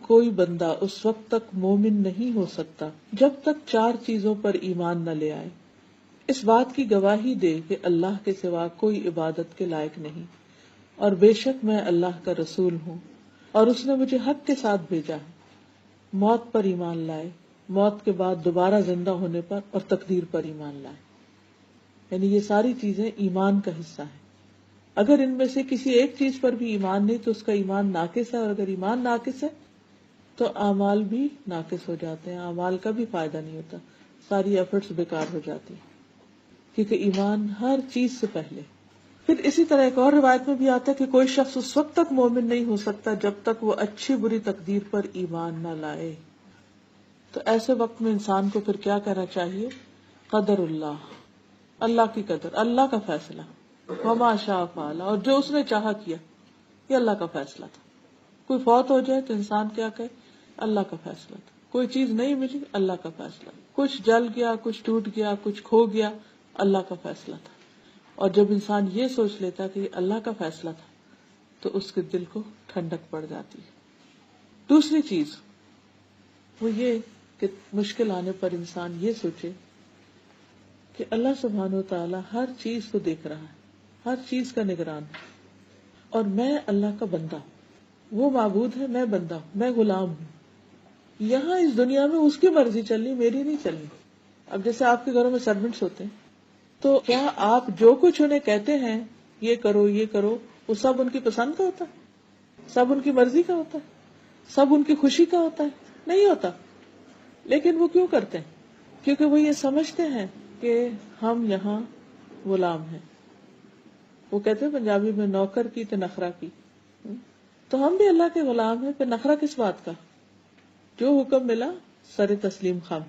کوئی بندہ اس وقت تک مومن نہیں ہو سکتا جب تک 4 چیزوں پر ایمان نہ لے آئے. اس بات کی گواہی دے کہ اللہ کے سوا کوئی عبادت کے لائق نہیں اور بے شک میں اللہ کا رسول ہوں اور اس نے مجھے حق کے ساتھ بھیجا ہے. موت پر ایمان لائے, موت کے بعد دوبارہ زندہ ہونے پر اور تقدیر پر ایمان لائے. یعنی یہ ساری چیزیں ایمان کا حصہ ہیں. اگر ان میں سے کسی ایک چیز پر بھی ایمان نہیں تو اس کا ایمان ناقص ہے, اور اگر ایمان ناقص ہے تو اعمال بھی ناقص ہو جاتے ہیں, اعمال کا بھی فائدہ نہیں ہوتا, ساری ایفرٹس بیکار ہو جاتی ہیں, کیونکہ ایمان ہر چیز سے پہلے. پھر اسی طرح ایک اور روایت میں بھی آتا ہے کہ کوئی شخص اس وقت تک مومن نہیں ہو سکتا جب تک وہ اچھی بری تقدیر پر ایمان نہ لائے. تو ایسے وقت میں انسان کو پھر کیا کرنا چاہیے؟ قدر اللہ, اللہ کی قدر, اللہ کا فیصلہ, وما شاء فعل, اور جو اس نے چاہا کیا, یہ اللہ کا فیصلہ تھا. کوئی فوت ہو جائے تو انسان کیا کہے؟ اللہ کا فیصلہ تھا. کوئی چیز نہیں ملی, اللہ کا فیصلہ. کچھ جل گیا, کچھ ٹوٹ گیا, کچھ کھو گیا, اللہ کا فیصلہ تھا. اور جب انسان یہ سوچ لیتا کہ یہ اللہ کا فیصلہ تھا تو اس کے دل کو ٹھنڈک پڑ جاتی ہے. دوسری چیز وہ یہ کہ مشکل آنے پر انسان یہ سوچے کہ اللہ سبحانہ و تعالی ہر چیز کو دیکھ رہا ہے, ہر چیز کا نگران ہے, اور میں اللہ کا بندہ ہوں. وہ معبود ہے, میں بندہ ہوں, میں غلام ہوں. یہاں اس دنیا میں اس کی مرضی چلنی, میری نہیں چلنی. اب جیسے آپ کے گھروں میں سرونٹس ہوتے ہیں, تو کیا آپ جو کچھ انہیں کہتے ہیں یہ کرو یہ کرو, وہ سب ان کی پسند کا ہوتا ہے؟ سب ان کی مرضی کا ہوتا ہے؟ سب ان کی خوشی کا ہوتا ہے؟ نہیں ہوتا. لیکن وہ کیوں کرتے ہیں؟ کیونکہ وہ یہ سمجھتے ہیں کہ ہم یہاں غلام ہیں. وہ کہتے ہیں پنجابی میں نوکر کی تو نخرا کی. تو ہم بھی اللہ کے غلام ہیں, پھر نخرا کس بات کا؟ جو حکم ملا سر تسلیم خم.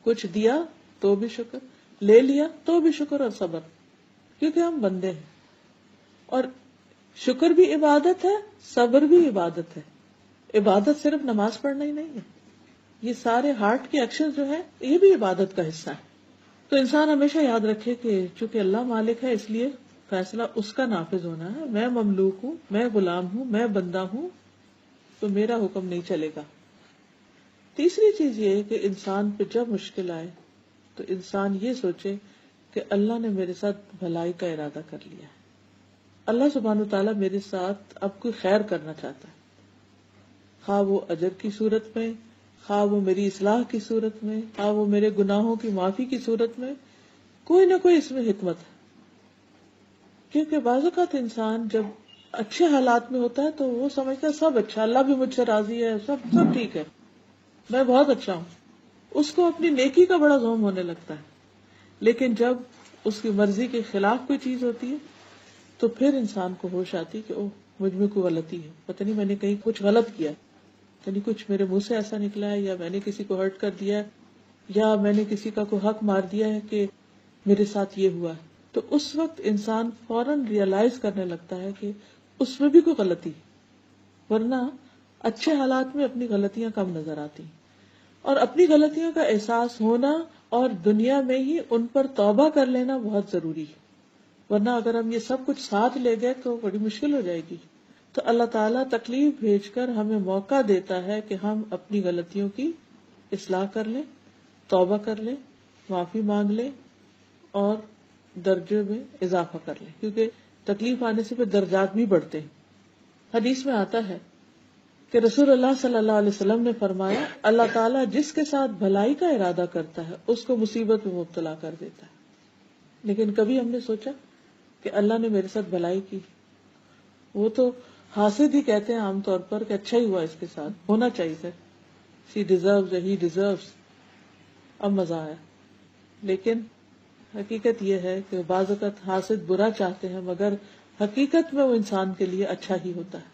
کچھ دیا تو بھی شکر, لے لیا تو بھی شکر اور صبر, کیونکہ ہم بندے ہیں. اور شکر بھی عبادت ہے, صبر بھی عبادت ہے. عبادت صرف نماز پڑھنا ہی نہیں ہے, یہ سارے ہارٹ کے ایکشن جو ہے یہ بھی عبادت کا حصہ ہے. تو انسان ہمیشہ یاد رکھے کہ چونکہ اللہ مالک ہے اس لیے فیصلہ اس کا نافذ ہونا ہے. میں مملوک ہوں, میں غلام ہوں, میں بندہ ہوں, تو میرا حکم نہیں چلے گا. تیسری چیز یہ ہے کہ انسان پہ جب مشکل آئے تو انسان یہ سوچے کہ اللہ نے میرے ساتھ بھلائی کا ارادہ کر لیا ہے. اللہ سبحانہ تعالیٰ میرے ساتھ اب کوئی خیر کرنا چاہتا ہے, خواہ وہ اجر کی صورت میں, خواہ وہ میری اصلاح کی صورت میں, خواہ وہ میرے گناہوں کی معافی کی صورت میں. کوئی نہ کوئی اس میں حکمت ہے. کیونکہ بعض اوقات انسان جب اچھے حالات میں ہوتا ہے تو وہ سمجھتا ہے سب اچھا, اللہ بھی مجھ سے راضی ہے, سب ٹھیک ہے, میں بہت اچھا ہوں. اس کو اپنی نیکی کا بڑا زوم ہونے لگتا ہے. لیکن جب اس کی مرضی کے خلاف کوئی چیز ہوتی ہے تو پھر انسان کو ہوش آتی کہ اوہ مجھ میں کوئی غلطی ہے, پتہ نہیں میں نے کہیں کچھ غلط کیا, یعنی کچھ میرے منہ سے ایسا نکلا ہے, یا میں نے کسی کو ہرٹ کر دیا ہے, یا میں نے کسی کا کوئی حق مار دیا ہے کہ میرے ساتھ یہ ہوا ہے. تو اس وقت انسان فوراً ریئلائز کرنے لگتا ہے کہ اس میں بھی کوئی غلطی, ورنہ اچھے حالات میں اپنی غلطیاں کم نظر آتی. اور اپنی غلطیوں کا احساس ہونا اور دنیا میں ہی ان پر توبہ کر لینا بہت ضروری ہے, ورنہ اگر ہم یہ سب کچھ ساتھ لے گئے تو بڑی مشکل ہو جائے گی. تو اللہ تعالیٰ تکلیف بھیج کر ہمیں موقع دیتا ہے کہ ہم اپنی غلطیوں کی اصلاح کر لیں, توبہ کر لیں, معافی مانگ لیں اور درجے میں اضافہ کر لیں, کیونکہ تکلیف آنے سے پھر درجات بھی بڑھتے ہیں. حدیث میں آتا ہے کہ رسول اللہ صلی اللہ علیہ وسلم نے فرمایا اللہ تعالیٰ جس کے ساتھ بھلائی کا ارادہ کرتا ہے اس کو مصیبت میں مبتلا کر دیتا ہے. لیکن کبھی ہم نے سوچا کہ اللہ نے میرے ساتھ بھلائی کی؟ وہ تو حاسد ہی کہتے ہیں عام طور پر کہ اچھا ہی ہوا, اس کے ساتھ ہونا چاہیے تھا, she deserves, he deserves. اب مزہ آیا. لیکن حقیقت یہ ہے کہ بعض اوقات حاسد برا چاہتے ہیں مگر حقیقت میں وہ انسان کے لیے اچھا ہی ہوتا ہے.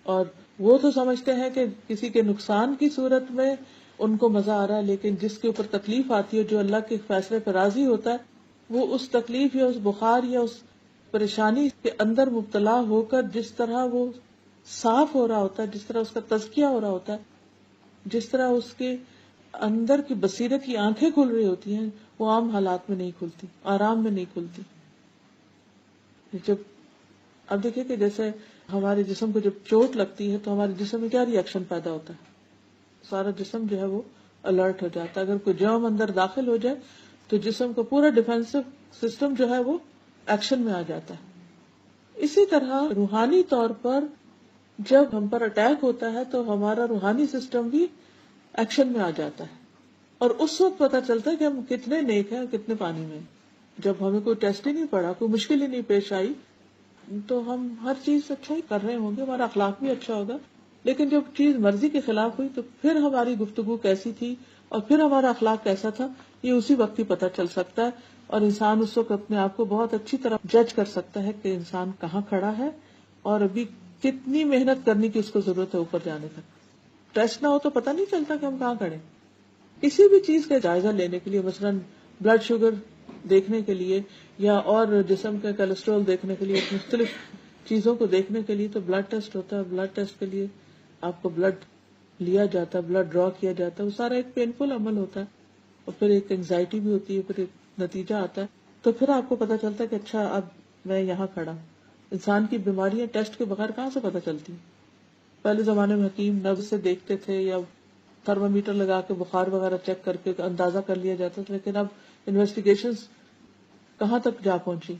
اور وہ تو سمجھتے ہیں کہ کسی کے نقصان کی صورت میں ان کو مزہ آ رہا ہے, لیکن جس کے اوپر تکلیف آتی ہے, جو اللہ کے فیصلے پر راضی ہوتا ہے, وہ اس تکلیف یا اس بخار یا اس پریشانی کے اندر مبتلا ہو کر جس طرح وہ صاف ہو رہا ہوتا ہے, جس طرح اس کا تزکیہ ہو رہا ہوتا ہے, جس طرح اس کے اندر کی بصیرت کی آنکھیں کھل رہی ہوتی ہیں, وہ عام حالات میں نہیں کھلتی, آرام میں نہیں کھلتی. جب اب دیکھیں کہ جیسے ہمارے جسم کو جب چوٹ لگتی ہے تو ہمارے جسم میں کیا ری ایکشن پیدا ہوتا ہے، سارا جسم جو ہے وہ الرٹ ہو جاتا ہے. اگر کوئی جرم اندر داخل ہو جائے تو جسم کا پورا ڈیفینسو سسٹم جو ہے وہ ایکشن میں آ جاتا ہے. اسی طرح روحانی طور پر جب ہم پر اٹیک ہوتا ہے تو ہمارا روحانی سسٹم بھی ایکشن میں آ جاتا ہے، اور اس وقت پتا چلتا ہے کہ ہم کتنے نیک ہیں اور کتنے پانی میں. جب ہمیں کوئی ٹیسٹ ہی نہیں پڑا، کوئی مشکل ہی نہیں پیش آئی، تو ہم ہر چیز اچھا ہی کر رہے ہوں گے، ہمارا اخلاق بھی اچھا ہوگا. لیکن جب چیز مرضی کے خلاف ہوئی تو پھر ہماری گفتگو کیسی تھی اور پھر ہمارا اخلاق کیسا تھا، یہ اسی وقت ہی پتا چل سکتا ہے. اور انسان اس وقت اپنے آپ کو بہت اچھی طرح جج کر سکتا ہے کہ انسان کہاں کھڑا ہے اور ابھی کتنی محنت کرنے کی اس کو ضرورت ہے اوپر جانے تک. ٹیسٹ نہ ہو تو پتہ نہیں چلتا کہ ہم کہاں کھڑے. کسی بھی چیز کا جائزہ لینے کے لیے، مثلاً بلڈ شوگر دیکھنے کے لیے یا اور جسم کا کولیسٹرول دیکھنے کے لیے، مختلف چیزوں کو دیکھنے کے لیے تو بلڈ ٹیسٹ ہوتا ہے. بلڈ ٹیسٹ کے لیے آپ کو بلڈ لیا جاتا ہے، بلڈ ڈرا کیا جاتا ہے، وہ سارا ایک پینفل عمل ہوتا ہے، اور پھر ایک انگزائٹی بھی ہوتی ہے، پھر ایک نتیجہ آتا ہے. تو پھر آپ کو پتا چلتا ہے کہ اچھا اب میں یہاں کھڑا. انسان کی بیماریاں ٹیسٹ کے بغیر کہاں سے پتا چلتی؟ پہلے زمانے میں حکیم نبض سے دیکھتے تھے یا تھرمو میٹر لگا کے بخار وغیرہ چیک کر کے اندازہ کر لیا جاتا تھا، لیکن اب انویسٹیگیشنز کہاں تک جا پہنچی.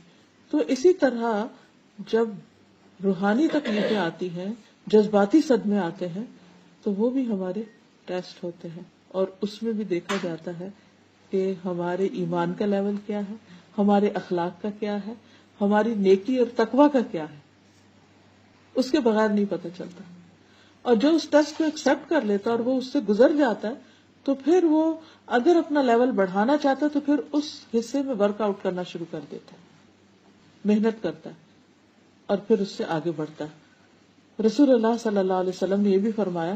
تو اسی طرح جب روحانی تکلیفیں آتی ہیں، جذباتی صدمے آتے ہیں، تو وہ بھی ہمارے ٹیسٹ ہوتے ہیں، اور اس میں بھی دیکھا جاتا ہے کہ ہمارے ایمان کا لیول کیا ہے، ہمارے اخلاق کا کیا ہے، ہماری نیکی اور تقوی کا کیا ہے. اس کے بغیر نہیں پتہ چلتا. اور جو اس ٹیسٹ کو ایکسپٹ کر لیتا اور وہ اس سے گزر جاتا ہے تو پھر وہ اگر اپنا لیول بڑھانا چاہتا ہے تو پھر اس حصے میں ورک آؤٹ کرنا شروع کر دیتا ہے، محنت کرتا ہے اور پھر اس سے آگے بڑھتا ہے. رسول اللہ صلی اللہ علیہ وسلم نے یہ بھی فرمایا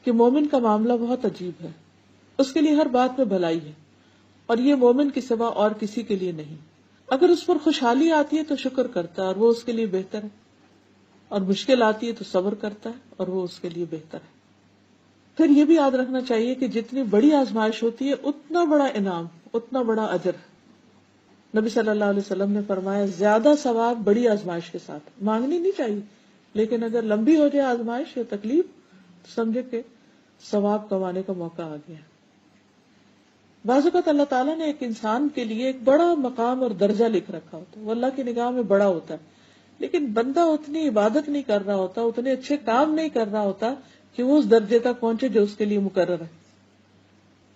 کہ مومن کا معاملہ بہت عجیب ہے، اس کے لیے ہر بات میں بھلائی ہے، اور یہ مومن کے سوا اور کسی کے لیے نہیں. اگر اس پر خوشحالی آتی ہے تو شکر کرتا ہے اور وہ اس کے لیے بہتر ہے، اور مشکل آتی ہے تو صبر کرتا ہے اور وہ اس کے لیے بہتر ہے. پھر یہ بھی یاد رکھنا چاہیے کہ جتنی بڑی آزمائش ہوتی ہے اتنا بڑا انعام، اتنا بڑا اجر. نبی صلی اللہ علیہ وسلم نے فرمایا زیادہ ثواب بڑی آزمائش کے ساتھ. مانگنی نہیں چاہیے، لیکن اگر لمبی ہو جائے آزمائش یا تکلیف تو سمجھے کہ ثواب کمانے کا موقع آ گیا. بعض اوقات اللہ تعالیٰ نے ایک انسان کے لیے ایک بڑا مقام اور درجہ لکھ رکھا ہوتا ہے، وہ اللہ کی نگاہ میں بڑا ہوتا ہے، لیکن بندہ اتنی عبادت نہیں کر رہا ہوتا، اتنے اچھے کام نہیں کر رہا ہوتا کہ وہ اس درجے تک پہنچے جو اس کے لیے مقرر ہے.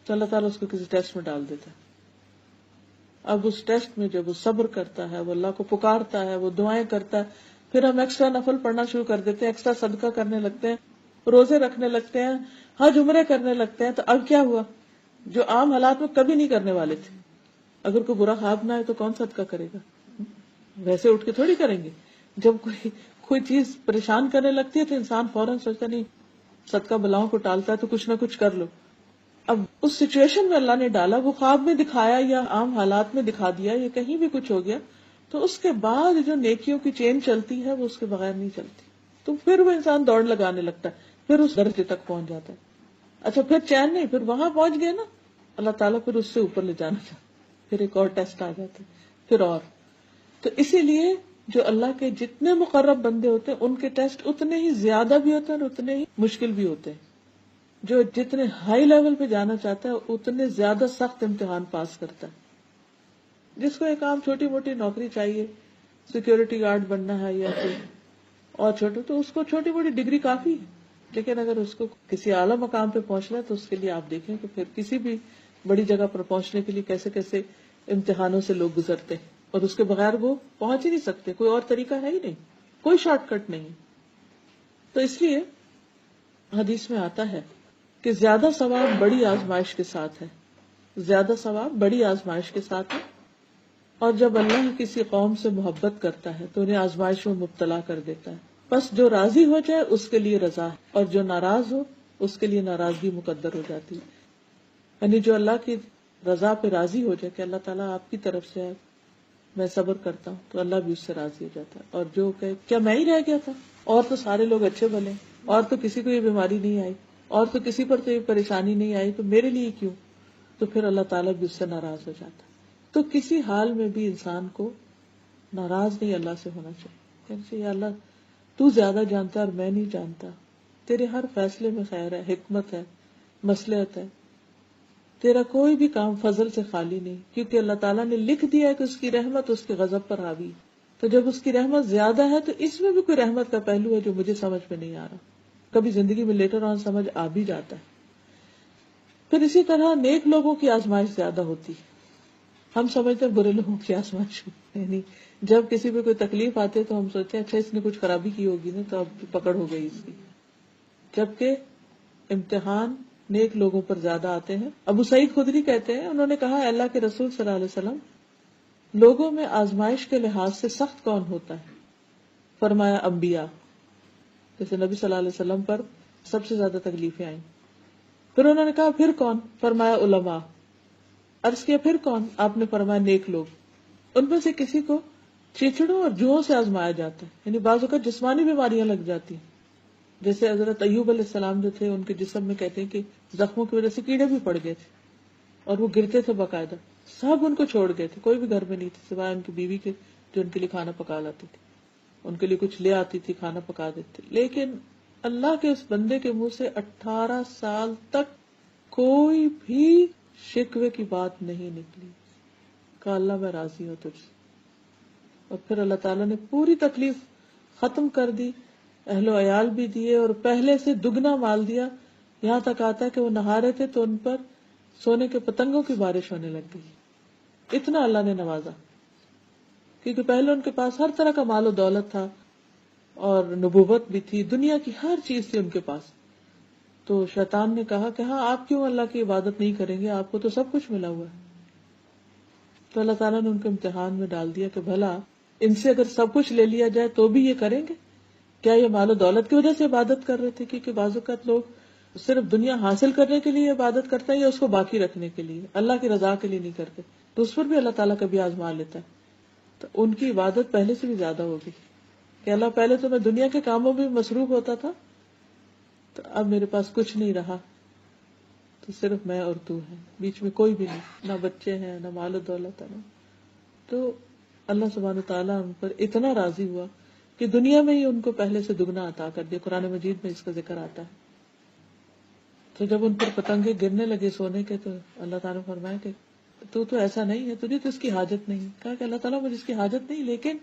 تو اللہ تعالیٰ اس کو کسی ٹیسٹ میں ڈال دیتا ہے. اب اس ٹیسٹ میں جب وہ صبر کرتا ہے، وہ اللہ کو پکارتا ہے، وہ دعائیں کرتا ہے، پھر ہم ایکسٹرا نفل پڑھنا شروع کر دیتے ہیں، ایکسٹرا صدقہ کرنے لگتے ہیں، روزے رکھنے لگتے ہیں، حج عمرے کرنے لگتے ہیں. تو اب کیا ہوا؟ جو عام حالات میں کبھی نہیں کرنے والے تھے. اگر کوئی برا خواب نہ آئے تو کون صدقہ کرے گا؟ ویسے اٹھ کے تھوڑی کریں گے. جب کوئی چیز پریشان کرنے لگتی ہے تو انسان فوراً سوچتا نہیں، صدقہ بلاؤں کو ٹالتا ہے تو کچھ نہ کچھ کر لو. اب اس سچویشن میں اللہ نے ڈالا، وہ خواب میں دکھایا یا عام حالات میں دکھا دیا یا کہیں بھی کچھ ہو گیا، تو اس کے بعد جو نیکیوں کی چین چلتی ہے وہ اس کے بغیر نہیں چلتی. تو پھر وہ انسان دوڑ لگانے لگتا ہے، پھر اس درجے تک پہنچ جاتا ہے. اچھا پھر چین نہیں، پھر وہاں پہنچ گئے نا، اللہ تعالیٰ پھر اس سے اوپر لے جانا چاہتا، پھر ایک اور ٹیسٹ آ جاتا ہے، پھر اور. تو اسی لیے جو اللہ کے جتنے مقرب بندے ہوتے ہیں ان کے ٹیسٹ اتنے ہی زیادہ بھی ہوتے ہیں اور اتنے ہی مشکل بھی ہوتے ہیں. جو جتنے ہائی لیول پہ جانا چاہتا ہے اتنے زیادہ سخت امتحان پاس کرتا ہے. جس کو ایک عام چھوٹی موٹی نوکری چاہیے، سیکیورٹی گارڈ بننا ہے یا کوئی اور چھوٹی، تو اس کو چھوٹی موٹی ڈگری کافی ہے. لیکن اگر اس کو کسی اعلیٰ مقام پہ پہنچنا ہے تو اس کے لیے آپ دیکھیں کہ پھر کسی بھی بڑی جگہ پر پہنچنے کے لیے کیسے کیسے امتحانوں سے لوگ گزرتے ہیں، اور اس کے بغیر وہ پہنچ ہی نہیں سکتے. کوئی اور طریقہ ہے ہی نہیں، کوئی شارٹ کٹ نہیں. تو اس لیے حدیث میں آتا ہے کہ زیادہ ثواب بڑی آزمائش کے ساتھ ہے، زیادہ ثواب بڑی آزمائش کے ساتھ ہے. اور جب اللہ کسی قوم سے محبت کرتا ہے تو انہیں آزمائش میں مبتلا کر دیتا ہے. بس جو راضی ہو جائے اس کے لیے رضا ہے، اور جو ناراض ہو اس کے لیے ناراضگی مقدر ہو جاتی ہے. یعنی جو اللہ کی رضا پہ راضی ہو جائے کہ اللہ تعالیٰ آپ کی طرف سے ہے، میں صبر کرتا ہوں، تو اللہ بھی اس سے راضی ہو جاتا ہے. اور جو کہ کیا میں ہی رہ گیا تھا، اور تو سارے لوگ اچھے بنے، اور تو کسی کو یہ بیماری نہیں آئی، اور تو کسی پر تو یہ پریشانی نہیں آئی، تو میرے لیے کیوں؟ تو پھر اللہ تعالیٰ بھی اس سے ناراض ہو جاتا ہے. تو کسی حال میں بھی انسان کو ناراض نہیں اللہ سے ہونا چاہیے. یا اللہ تو زیادہ جانتا ہے اور میں نہیں جانتا، تیرے ہر فیصلے میں خیر ہے، حکمت ہے، مصلحت ہے، تیرا کوئی بھی کام فضل سے خالی نہیں، کیونکہ اللہ تعالیٰ نے لکھ دیا ہے کہ اس کی رحمت اس کے غضب پر حاوی. تو جب اس کی رحمت زیادہ ہے تو اس میں بھی کوئی رحمت کا پہلو ہے جو مجھے سمجھ میں نہیں آ رہا. کبھی زندگی میں لیٹر آن سمجھ آ بھی جاتا ہے. پھر اسی طرح نیک لوگوں کی آزمائش زیادہ ہوتی. ہم سمجھتے ہیں برے لوگوں کی آزمائش یعنی جب کسی پہ کوئی تکلیف آتی ہے تو ہم سوچتے ہیں اچھا اس نے کچھ خرابی کی ہوگی نا تو اب پکڑ ہو گئی اس کی. جبکہ امتحان نیک لوگوں پر زیادہ آتے ہیں. ابو سعید خدری کہتے ہیں، انہوں نے کہا اللہ کے رسول صلی اللہ علیہ وسلم، لوگوں میں آزمائش کے لحاظ سے سخت کون ہوتا ہے؟ فرمایا انبیاء. جیسے نبی صلی اللہ علیہ وسلم پر سب سے زیادہ تکلیفیں آئیں. پھر انہوں نے کہا پھر کون؟ فرمایا علماء. عرض کیا پھر کون؟ آپ نے فرمایا نیک لوگ. ان میں سے کسی کو چیچڑوں اور جوؤں سے آزمایا جاتا ہے، یعنی بعض اوقات جسمانی بیماریاں لگ جاتی ہیں. جیسے حضرت ایوب علیہ السلام جو تھے، ان کے جسم میں کہتے ہیں کہ زخموں کی وجہ سے کیڑے بھی پڑ گئے تھے اور وہ گرتے تھے باقاعدہ. سب ان کو چھوڑ گئے تھے، کوئی بھی گھر میں نہیں تھے سوائے ان کی بیوی کے جو ان کے لیے کھانا پکا لاتی تھی، ان کے لیے کچھ لے آتی تھی، کھانا پکا دیتی. لیکن اللہ کے اس بندے کے منہ سے 18 سال تک کوئی بھی شکوے کی بات نہیں نکلی. کہا اللہ میں راضی ہوں تجھ سے. اور پھر اللہ تعالیٰ نے پوری تکلیف ختم کر دی، اہل و عیال بھی دیے اور پہلے سے دگنا مال دیا. یہاں تک آتا ہے کہ وہ نہا رہے تھے تو ان پر سونے کے پتنگوں کی بارش ہونے لگ گئی. اتنا اللہ نے نوازا، کیونکہ پہلے ان کے پاس ہر طرح کا مال و دولت تھا اور نبوت بھی تھی، دنیا کی ہر چیز تھی ان کے پاس. تو شیطان نے کہا کہ ہاں آپ کیوں اللہ کی عبادت نہیں کریں گے، آپ کو تو سب کچھ ملا ہوا ہے. تو اللہ تعالیٰ نے ان کو امتحان میں ڈال دیا کہ بھلا ان سے اگر سب کچھ لے لیا جائے تو بھی یہ کریں گے کیا؟ یہ مال و دولت کی وجہ سے عبادت کر رہے تھے، کیونکہ بعض اوقات لوگ صرف دنیا حاصل کرنے کے لیے عبادت کرتے ہیں یا اس کو باقی رکھنے کے لیے، اللہ کی رضا کے لیے نہیں کرتے. تو اس پر بھی اللہ تعالیٰ کبھی آزما لیتا ہے. تو ان کی عبادت پہلے سے بھی زیادہ ہوگی کہ اللہ پہلے تو میں دنیا کے کاموں میں مصروف ہوتا تھا، تو اب میرے پاس کچھ نہیں رہا، تو صرف میں اور تو ہے، بیچ میں کوئی بھی نہیں، نہ بچے ہیں نہ مال و دولت ہے نہ. تو اللہ سبحانہ تعالیٰ ان پر اتنا راضی ہوا کہ دنیا میں ہی ان کو پہلے سے دگنا عطا کر دیا. قرآن مجید میں اس کا ذکر آتا ہے. تو جب ان پر پتنگے گرنے لگے سونے کے تو اللہ تعالیٰ نے فرمایا کہ تو ایسا نہیں ہے، تجھے تو اس کی حاجت نہیں. کہا کہ اللہ تعالیٰ مجھے اس کی حاجت نہیں، لیکن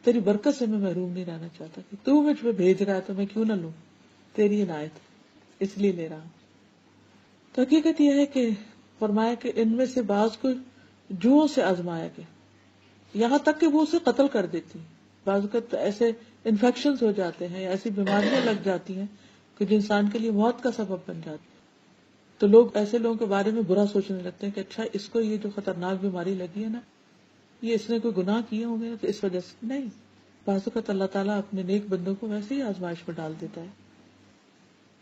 تیری برکت سے میں محروم نہیں رہنا چاہتا کہ تو مجھ پہ بھیج رہا ہے تو میں کیوں نہ لوں، تیری عنایت اس لیے لے رہا ہوں. تو حقیقت یہ ہے کہ فرمایا کہ ان میں سے بعض کو جوؤں سے آزمایا گیا، یہاں تک کہ وہ اسے قتل کر دیتی. بعض اوقات ایسے انفیکشنز ہو جاتے ہیں یا ایسی بیماریاں لگ جاتی ہیں کہ جو انسان کے لیے موت کا سبب بن جاتی. تو لوگ ایسے لوگوں کے بارے میں برا سوچنے لگتے ہیں کہ اچھا اس کو یہ جو خطرناک بیماری لگی ہے نا، یہ اس نے کوئی گناہ کیے ہوں گے تو اس وجہ سے نہیں. بعض اوقات اللہ تعالیٰ اپنے نیک بندوں کو ویسے ہی آزمائش میں ڈال دیتا ہے.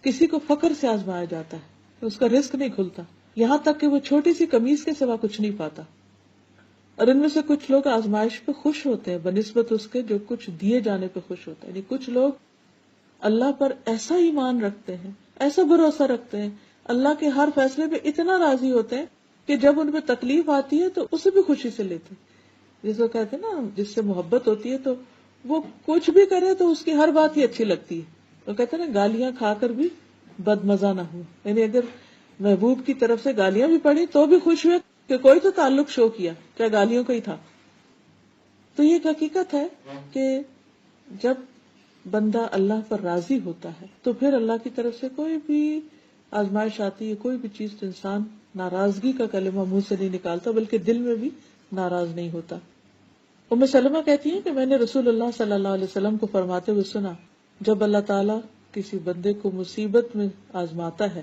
کسی کو فقر سے آزمایا جاتا ہے، اس کا رزق نہیں کھلتا، یہاں تک کہ وہ چھوٹی سی قمیص کے سوا کچھ نہیں پاتا. اور ان میں سے کچھ لوگ آزمائش پہ خوش ہوتے ہیں بنسبت اس کے جو کچھ دیے جانے پہ خوش ہوتے ہیں. یعنی کچھ لوگ اللہ پر ایسا ایمان رکھتے ہیں، ایسا بھروسہ رکھتے ہیں، اللہ کے ہر فیصلے پہ اتنا راضی ہوتے ہیں کہ جب ان پہ تکلیف آتی ہے تو اسے بھی خوشی سے لیتے ہیں. جس کو کہتے ہیں نا جس سے محبت ہوتی ہے تو وہ کچھ بھی کرے تو اس کی ہر بات ہی اچھی لگتی ہے. وہ کہتے ہیں نا گالیاں کھا کر بھی بد مزہ نہ ہو، یعنی اگر محبوب کی طرف سے گالیاں بھی پڑی تو بھی خوش ہوئے کہ کوئی تو تعلق شو کیا، چاہے گالیوں کا ہی تھا. تو یہ ایک حقیقت ہے کہ جب بندہ اللہ پر راضی ہوتا ہے تو پھر اللہ کی طرف سے کوئی بھی آزمائش آتی ہے، کوئی بھی چیز تو انسان ناراضگی کا کلمہ منہ سے نہیں نکالتا بلکہ دل میں بھی ناراض نہیں ہوتا. ام سلمہ کہتی ہیں کہ میں نے رسول اللہ صلی اللہ علیہ وسلم کو فرماتے ہوئے سنا، جب اللہ تعالیٰ کسی بندے کو مصیبت میں آزماتا ہے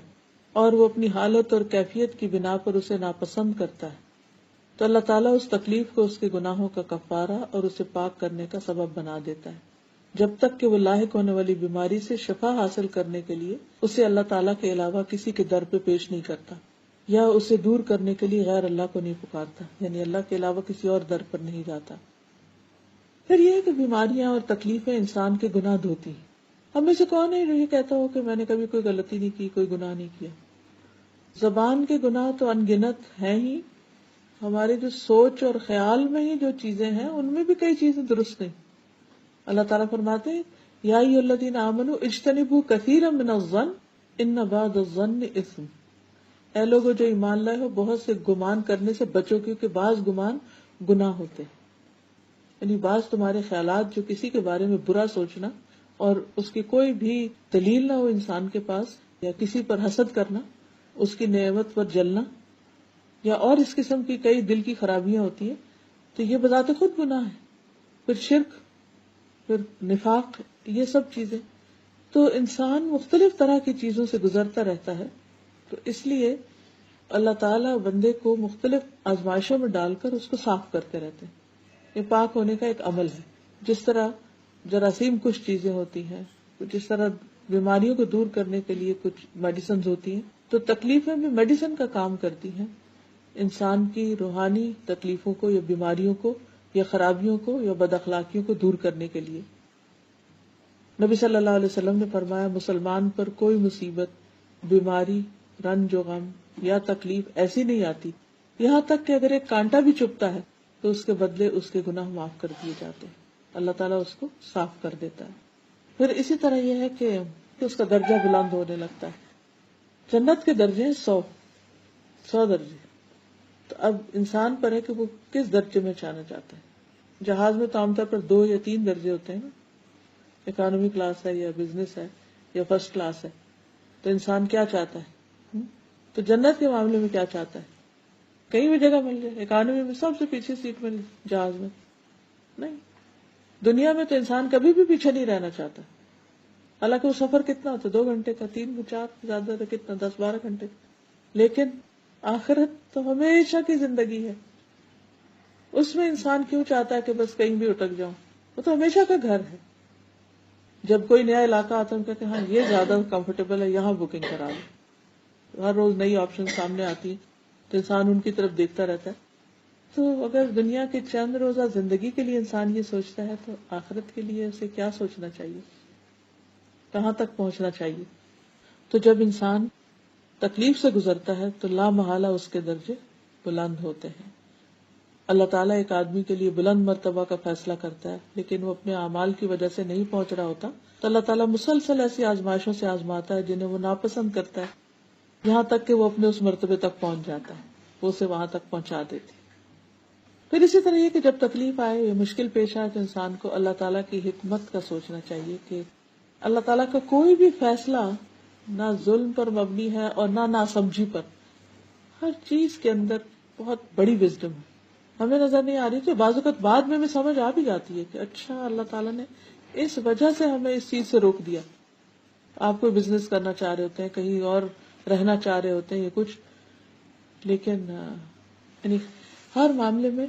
اور وہ اپنی حالت اور کیفیت کی بنا پر اسے ناپسند کرتا ہے تو اللہ تعالیٰ اس تکلیف کو اس کے گناہوں کا کفارہ اور اسے پاک کرنے کا سبب بنا دیتا ہے، جب تک کہ وہ لاحق ہونے والی بیماری سے شفا حاصل کرنے کے لیے اسے اللہ تعالیٰ کے علاوہ کسی کے در پہ پیش نہیں کرتا یا اسے دور کرنے کے لیے غیر اللہ کو نہیں پکارتا، یعنی اللہ کے علاوہ کسی اور در پر نہیں جاتا. پھر یہ ہے کہ بیماریاں اور تکلیفیں انسان کے گناہ دھوتی ہیں. ہم میں سے کون ہے جو یہ کہتا ہو کہ میں نے کبھی کوئی غلطی نہیں کی، کوئی گناہ نہیں کیا؟ زبان کے گناہ تو ان گنت ہیں ہی، ہمارے جو سوچ اور خیال میں ہی جو چیزیں ہیں ان میں بھی کئی چیزیں درست نہیں. اللہ تعالیٰ فرماتے ہیں یا ایھا الذین آمنوا اجتنبوا کثیرا من الظن ان بعض الظن اثم. اے لوگوں جو ایمان لائے ہو، بہت سے گمان کرنے سے بچو، کیونکہ بعض گمان گناہ ہوتے ہیں. یعنی بعض تمہارے خیالات جو کسی کے بارے میں برا سوچنا اور اس کی کوئی بھی دلیل نہ ہو انسان کے پاس، یا کسی پر حسد کرنا، اس کی نعمت پر جلنا، یا اور اس قسم کی کئی دل کی خرابیاں ہوتی ہیں، تو یہ بذات خود گناہ ہے. پھر شرک، پھر نفاق، یہ سب چیزیں. تو انسان مختلف طرح کی چیزوں سے گزرتا رہتا ہے. تو اس لیے اللہ تعالیٰ بندے کو مختلف آزمائشوں میں ڈال کر اس کو صاف کرتے رہتے ہیں. یہ پاک ہونے کا ایک عمل ہے. جس طرح جراثیم کچھ چیزیں ہوتی ہیں، جس طرح بیماریوں کو دور کرنے کے لیے کچھ میڈیسنز ہوتی ہیں، تو تکلیفیں بھی میڈیسن کا کام کرتی ہیں انسان کی روحانی تکلیفوں کو یا بیماریوں کو یا خرابیوں کو یا بد اخلاقیوں کو دور کرنے کے لیے. نبی صلی اللہ علیہ وسلم نے فرمایا مسلمان پر کوئی مصیبت، بیماری، رنج و غم یا تکلیف ایسی نہیں آتی یہاں تک کہ اگر ایک کانٹا بھی چبھتا ہے تو اس کے بدلے اس کے گناہ معاف کر دیے جاتے ہیں. اللہ تعالیٰ اس کو صاف کر دیتا ہے. پھر اسی طرح یہ ہے کہ اس کا درجہ بلند ہونے لگتا ہے. جنت کے درجے ہیں 100 درجے. تو اب انسان پر ہے کہ وہ کس درجے میں جانا چاہتا ہے. جہاز میں تو عام طور پر 2 یا 3 درجے ہوتے ہیں نا، اکانومی کلاس ہے یا بزنس ہے یا فرسٹ کلاس ہے. تو انسان کیا چاہتا ہے؟ تو جنت کے معاملے میں کیا چاہتا ہے؟ کہیں بھی جگہ مل جائے، اکانومی میں سب سے پیچھے سیٹ مل جہاز میں نہیں. دنیا میں تو انسان کبھی بھی پیچھے نہیں رہنا چاہتا. حالانکہ وہ سفر کتنا ہوتا ہے، 2 گھنٹے کا، 3 4 زیادہ کتنا 10-12 گھنٹے. لیکن آخرت تو ہمیشہ کی زندگی ہے. اس میں انسان کیوں چاہتا ہے کہ بس کہیں بھی اٹک جاؤں؟ وہ تو ہمیشہ کا گھر ہے. جب کوئی نیا علاقہ آتا ہے ہم کہتے ہیں ہاں یہ زیادہ کمفرٹیبل ہے، یہاں بکنگ کرا لو. ہر روز نئی آپشن سامنے آتی ہے تو انسان ان کی طرف دیکھتا رہتا ہے. تو اگر دنیا کے چند روزہ زندگی کے لیے انسان یہ سوچتا ہے تو آخرت کے لیے اسے کیا سوچنا چاہیے، کہاں تک پہنچنا چاہیے. تو جب انسان تکلیف سے گزرتا ہے تو لا محالہ اس کے درجے بلند ہوتے ہیں. اللہ تعالیٰ ایک آدمی کے لیے بلند مرتبہ کا فیصلہ کرتا ہے، لیکن وہ اپنے اعمال کی وجہ سے نہیں پہنچ رہا ہوتا تو اللہ تعالیٰ مسلسل ایسی آزمائشوں سے آزماتا ہے جنہیں وہ ناپسند کرتا ہے، یہاں تک کہ وہ اپنے اس مرتبے تک پہنچ جاتا ہے، وہ اسے وہاں تک پہنچا دیتی. پھر اسی طرح یہ کہ جب تکلیف آئے یا مشکل پیش آئے تو انسان کو اللہ تعالیٰ کی حکمت کا سوچنا چاہیے کہ اللہ تعالیٰ کا کوئی بھی فیصلہ نہ ظلم پر مبنی ہے اور نہ ناسمجھی پر. ہر چیز کے اندر بہت بڑی وزڈم ہے، ہمیں نظر نہیں آ رہی تو بعض اوقات بعد میں سمجھ آ بھی جاتی ہے کہ اچھا اللہ تعالیٰ نے اس وجہ سے ہمیں اس چیز سے روک دیا. آپ کوئی بزنس کرنا چاہ رہے ہوتے ہیں، کہیں اور رہنا چاہ رہے ہوتے ہیں یا کچھ، لیکن یعنی ہر معاملے میں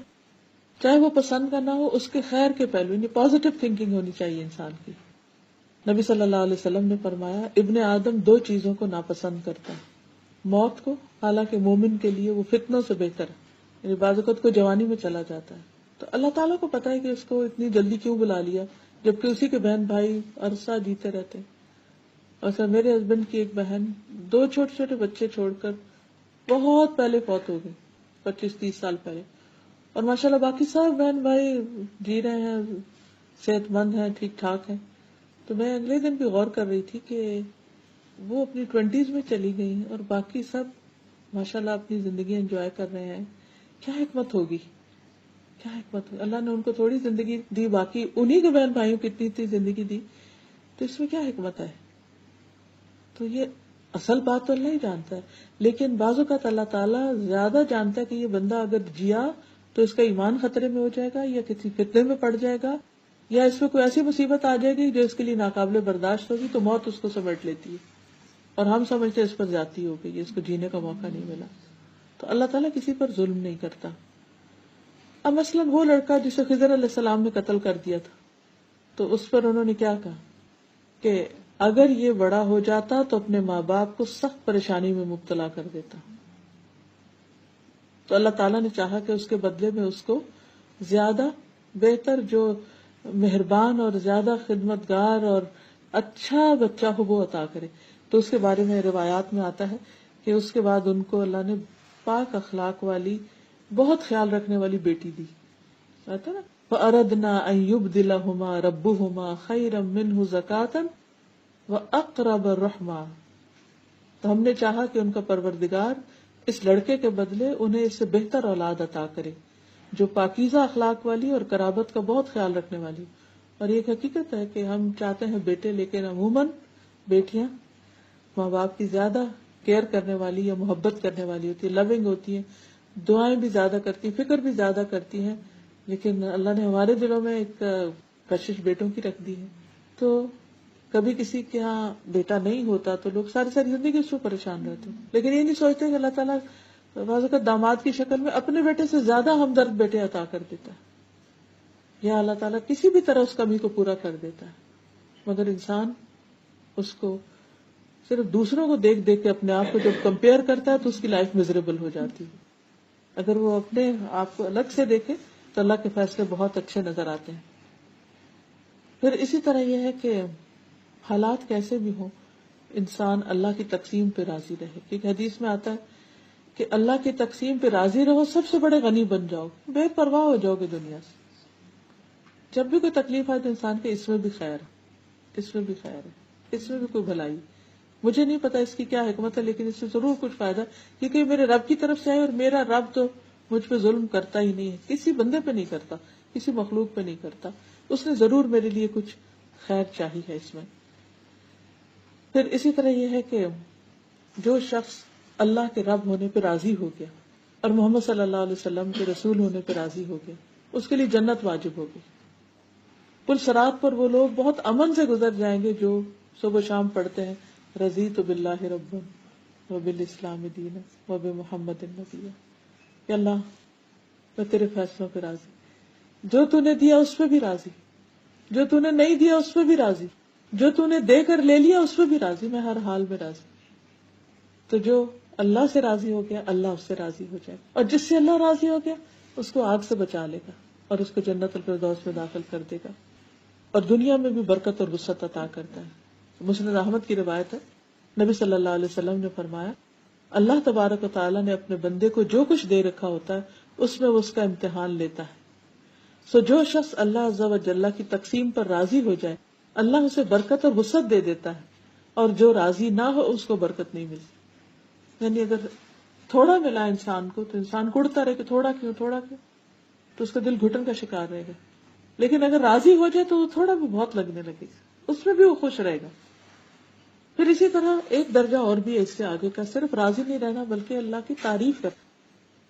چاہے وہ پسند کا نہ ہو اس کے خیر کے پہلو، یعنی پازیٹیو تھنکنگ ہونی چاہیے انسان کی. نبی صلی اللہ علیہ وسلم نے فرمایا ابن آدم 2 چیزوں کو ناپسند کرتا ہے، موت کو، حالانکہ مومن کے لیے وہ فتنوں سے بہتر ہے. یعنی بعض اوقات کو جوانی میں چلا جاتا ہے تو اللہ تعالیٰ کو پتا ہے کہ اس کو اتنی جلدی کیوں بلا لیا، جبکہ اسی کے بہن بھائی عرصہ جیتے رہتے. اور میرے ہسبینڈ کی ایک بہن 2 چھوٹے چھوٹے بچے چھوڑ کر بہت پہلے فوت ہو گئی، 25-30 سال پہلے. اور ماشاءاللہ باقی سب بہن بھائی جی رہے ہیں، صحت مند ہیں، ٹھیک ٹھاک ہیں. تو میں اگلے دن بھی غور کر رہی تھی کہ وہ اپنی 20s میں چلی گئی اور باقی سب ماشاءاللہ اپنی زندگی انجوائے کر رہے ہیں. کیا حکمت ہوگی، کیا حکمت ہوگی. اللہ نے ان کو تھوڑی زندگی دی، باقی انہی کے بہن بھائیوں کی اتنی زندگی دی، تو اس میں کیا حکمت ہے. تو یہ اصل بات تو اللہ ہی جانتا ہے، لیکن بعض اوقات اللہ تعالیٰ زیادہ جانتا ہے کہ یہ بندہ اگر جیا تو اس کا ایمان خطرے میں ہو جائے گا یا کسی فتنے میں پڑ جائے گا یا اس میں کوئی ایسی مصیبت آ جائے گی جو اس کے لیے ناقابل برداشت ہوگی، تو موت اس کو سمیٹ لیتی ہے اور ہم سمجھتے اس پر زیادتی ہو گئی، اس کو جینے کا موقع نہیں ملا. تو اللہ تعالیٰ کسی پر ظلم نہیں کرتا. اب مثلاً وہ لڑکا جسے خضر علیہ السلام نے قتل کر دیا تھا، تو اس پر انہوں نے کیا کہا کہ اگر یہ بڑا ہو جاتا تو اپنے ماں باپ کو سخت پریشانی میں مبتلا کر دیتا. تو اللہ تعالیٰ نے چاہا کہ اس کے بدلے میں اس کو زیادہ بہتر، جو مہربان اور زیادہ خدمت گار اور اچھا بچہ ہو وہ عطا کرے. تو اس کے بارے میں روایات میں آتا ہے کہ اس کے بعد ان کو اللہ نے پاک اخلاق والی بہت خیال رکھنے والی بیٹی دی. آتا نا فَأَرَدْنَا أَن يُبْدِلَهُمَا رَبُّهُمَا خَيْرًا مِّنْهُ زَكَاةً وَأَقْرَبَ الرُّحْمَى. تو ہم نے چاہا کہ ان کا پروردگار اس لڑکے کے بدلے انہیں اس سے بہتر اولاد عطا کرے جو پاکیزہ اخلاق والی اور قرابت کا بہت خیال رکھنے والی. اور یہ ایک حقیقت ہے کہ ہم چاہتے ہیں بیٹے، لیکن عموماً بیٹیاں ماں باپ کی زیادہ کیئر کرنے والی یا محبت کرنے والی ہوتی ہے، لونگ ہوتی ہیں، دعائیں بھی زیادہ کرتی ہیں، فکر بھی زیادہ کرتی ہیں. لیکن اللہ نے ہمارے دلوں میں ایک کشش بیٹوں کی رکھ دی ہے. تو کبھی کسی کے ہاں بیٹا نہیں ہوتا تو لوگ ساری ساری زندگی اس سے پریشان رہتے ہیں، لیکن یہ نہیں سوچتے کہ اللہ تعالیٰ بعض اوقات داماد کی شکل میں اپنے بیٹے سے زیادہ ہمدرد بیٹے عطا کر دیتا ہے، یا اللہ تعالیٰ کسی بھی طرح اس کمی کو پورا کر دیتا ہے. مگر انسان اس کو صرف دوسروں کو دیکھ دیکھ کے اپنے آپ کو جب کمپیئر کرتا ہے تو اس کی لائف میزریبل ہو جاتی ہے. اگر وہ اپنے آپ کو الگ سے دیکھے تو اللہ کے فیصلے بہت اچھے نظر آتے ہیں. پھر اسی طرح یہ ہے کہ حالات کیسے بھی ہوں انسان اللہ کی تقسیم پہ راضی رہے، کیونکہ حدیث میں آتا ہے کہ اللہ کی تقسیم پہ راضی رہو، سب سے بڑے غنی بن جاؤ، بے پرواہ ہو جاؤ گے دنیا سے. جب بھی کوئی تکلیف آئے تو انسان کے اس میں بھی خیر ہے، اس میں بھی خیر ہے، اس میں بھی کوئی بھلائی. مجھے نہیں پتا اس کی کیا حکمت ہے، لیکن اس سے ضرور کچھ فائدہ، کیونکہ میرے رب کی طرف سے ہے، اور میرا رب تو مجھ پہ ظلم کرتا ہی نہیں ہے، کسی بندے پہ نہیں کرتا، کسی مخلوق پہ نہیں کرتا. اس نے ضرور میرے لیے کچھ خیر چاہی ہے اس میں. پھر اسی طرح یہ ہے کہ جو شخص اللہ کے رب ہونے پہ راضی ہو گیا اور محمد صلی اللہ علیہ وسلم کے رسول ہونے پہ راضی ہو گیا، اس کے لیے جنت واجب ہوگی. پل صراط پر وہ لوگ بہت امن سے گزر جائیں گے جو صبح شام پڑھتے ہیں رضیت باللہ ربا وبالاسلام دینا وبمحمد نبیا. کہ اللہ میں تیرے فیصلوں پہ راضی، جو تو نے دیا اس پہ بھی راضی، جو تو نے نہیں دیا اس پہ بھی راضی، جو تو نے دے کر لے لیا اس پہ بھی راضی، میں ہر حال میں راضی. تو جو اللہ سے راضی ہو گیا اللہ اس سے راضی ہو جائے، اور جس سے اللہ راضی ہو گیا اس کو آگ سے بچا لے گا اور اس کو جنت الفردوس میں داخل کر دے گا، اور دنیا میں بھی برکت اور وسعت عطا کرتا ہے. مسند احمد کی روایت ہے، نبی صلی اللہ علیہ وسلم نے فرمایا اللہ تبارک و تعالیٰ نے اپنے بندے کو جو کچھ دے رکھا ہوتا ہے اس میں وہ اس کا امتحان لیتا ہے. سو جو شخص اللہ عز و جل کی تقسیم پر راضی ہو جائے اللہ اسے برکت اور وسعت دے دیتا ہے، اور جو راضی نہ ہو اس کو برکت نہیں ملتی. یعنی اگر تھوڑا ملا انسان کو تو انسان کڑتا رہے کہ تھوڑا کیوں تو اس کا دل گھٹن کا شکار رہے گا. لیکن اگر راضی ہو جائے تو وہ تھوڑا بھی بہت لگنے لگے گا، اس میں بھی وہ خوش رہے گا. پھر اسی طرح ایک درجہ اور بھی ہے اس سے آگے کا، صرف راضی نہیں رہنا بلکہ اللہ کی تعریف کرنا.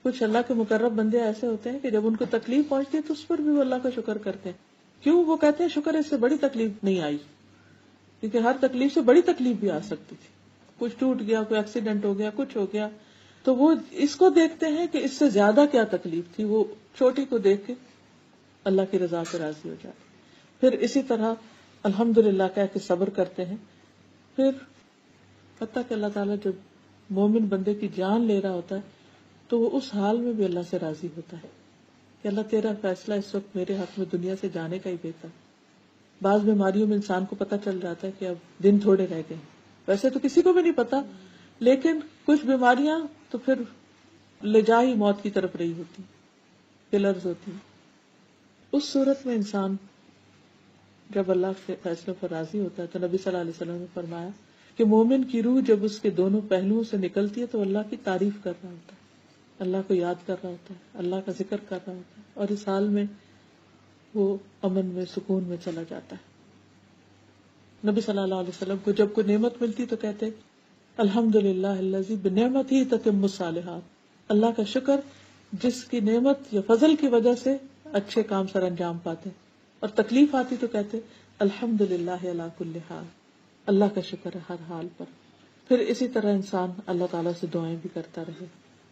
کچھ اللہ کے مقرب بندے ایسے ہوتے ہیں کہ جب ان کو تکلیف پہنچتی ہے تو اس پر بھی وہ اللہ کا شکر کرتے ہیں. کیوں؟ وہ کہتے ہیں شکر اس سے بڑی تکلیف نہیں آئی، کیونکہ ہر تکلیف سے بڑی تکلیف بھی آ سکتی تھی. کچھ ٹوٹ گیا، کوئی ایکسیڈنٹ ہو گیا، کچھ ہو گیا، تو وہ اس کو دیکھتے ہیں کہ اس سے زیادہ کیا تکلیف تھی، وہ چھوٹی کو دیکھ کے اللہ کی رضا پہ راضی ہو جاتے. پھر اسی طرح الحمدللہ کہہ کے صبر کرتے ہیں. پھر حتیٰ کہ اللہ تعالیٰ جب مومن بندے کی جان لے رہا ہوتا ہے تو وہ اس حال میں بھی اللہ سے راضی ہوتا ہے کہ اللہ تیرا فیصلہ اس وقت میرے حق میں دنیا سے جانے کا ہی بہتر. بعض بیماریوں میں انسان کو پتہ چل جاتا ہے کہ اب دن تھوڑے رہ گئے، ویسے تو کسی کو بھی نہیں پتا، لیکن کچھ بیماریاں تو پھر لے جا ہی موت کی طرف رہی ہوتی، کلرز ہوتی. اس صورت میں انسان جب اللہ کے فیصلوں پر راضی ہوتا ہے تو نبی صلی اللہ علیہ وسلم نے فرمایا کہ مومن کی روح جب اس کے دونوں پہلوؤں سے نکلتی ہے تو اللہ کی تعریف کر رہا ہوتا ہے، اللہ کو یاد کر رہا ہوتا ہے، اللہ کا ذکر کر رہا ہوتا ہے، اور اس حال میں وہ امن میں سکون میں چلا جاتا ہے. نبی صلی اللہ علیہ وسلم کو جب کوئی نعمت ملتی تو کہتے الحمدللہ الذی بنعمتہ تتم الصالحات، اللہ کا شکر جس کی نعمت یا فضل کی وجہ سے اچھے کام سر انجام پاتے. اور تکلیف آتی تو کہتے الحمدللہ علی کل حال، اللہ کا شکر ہے ہر حال پر. پھر اسی طرح انسان اللہ تعالیٰ سے دعائیں بھی کرتا رہے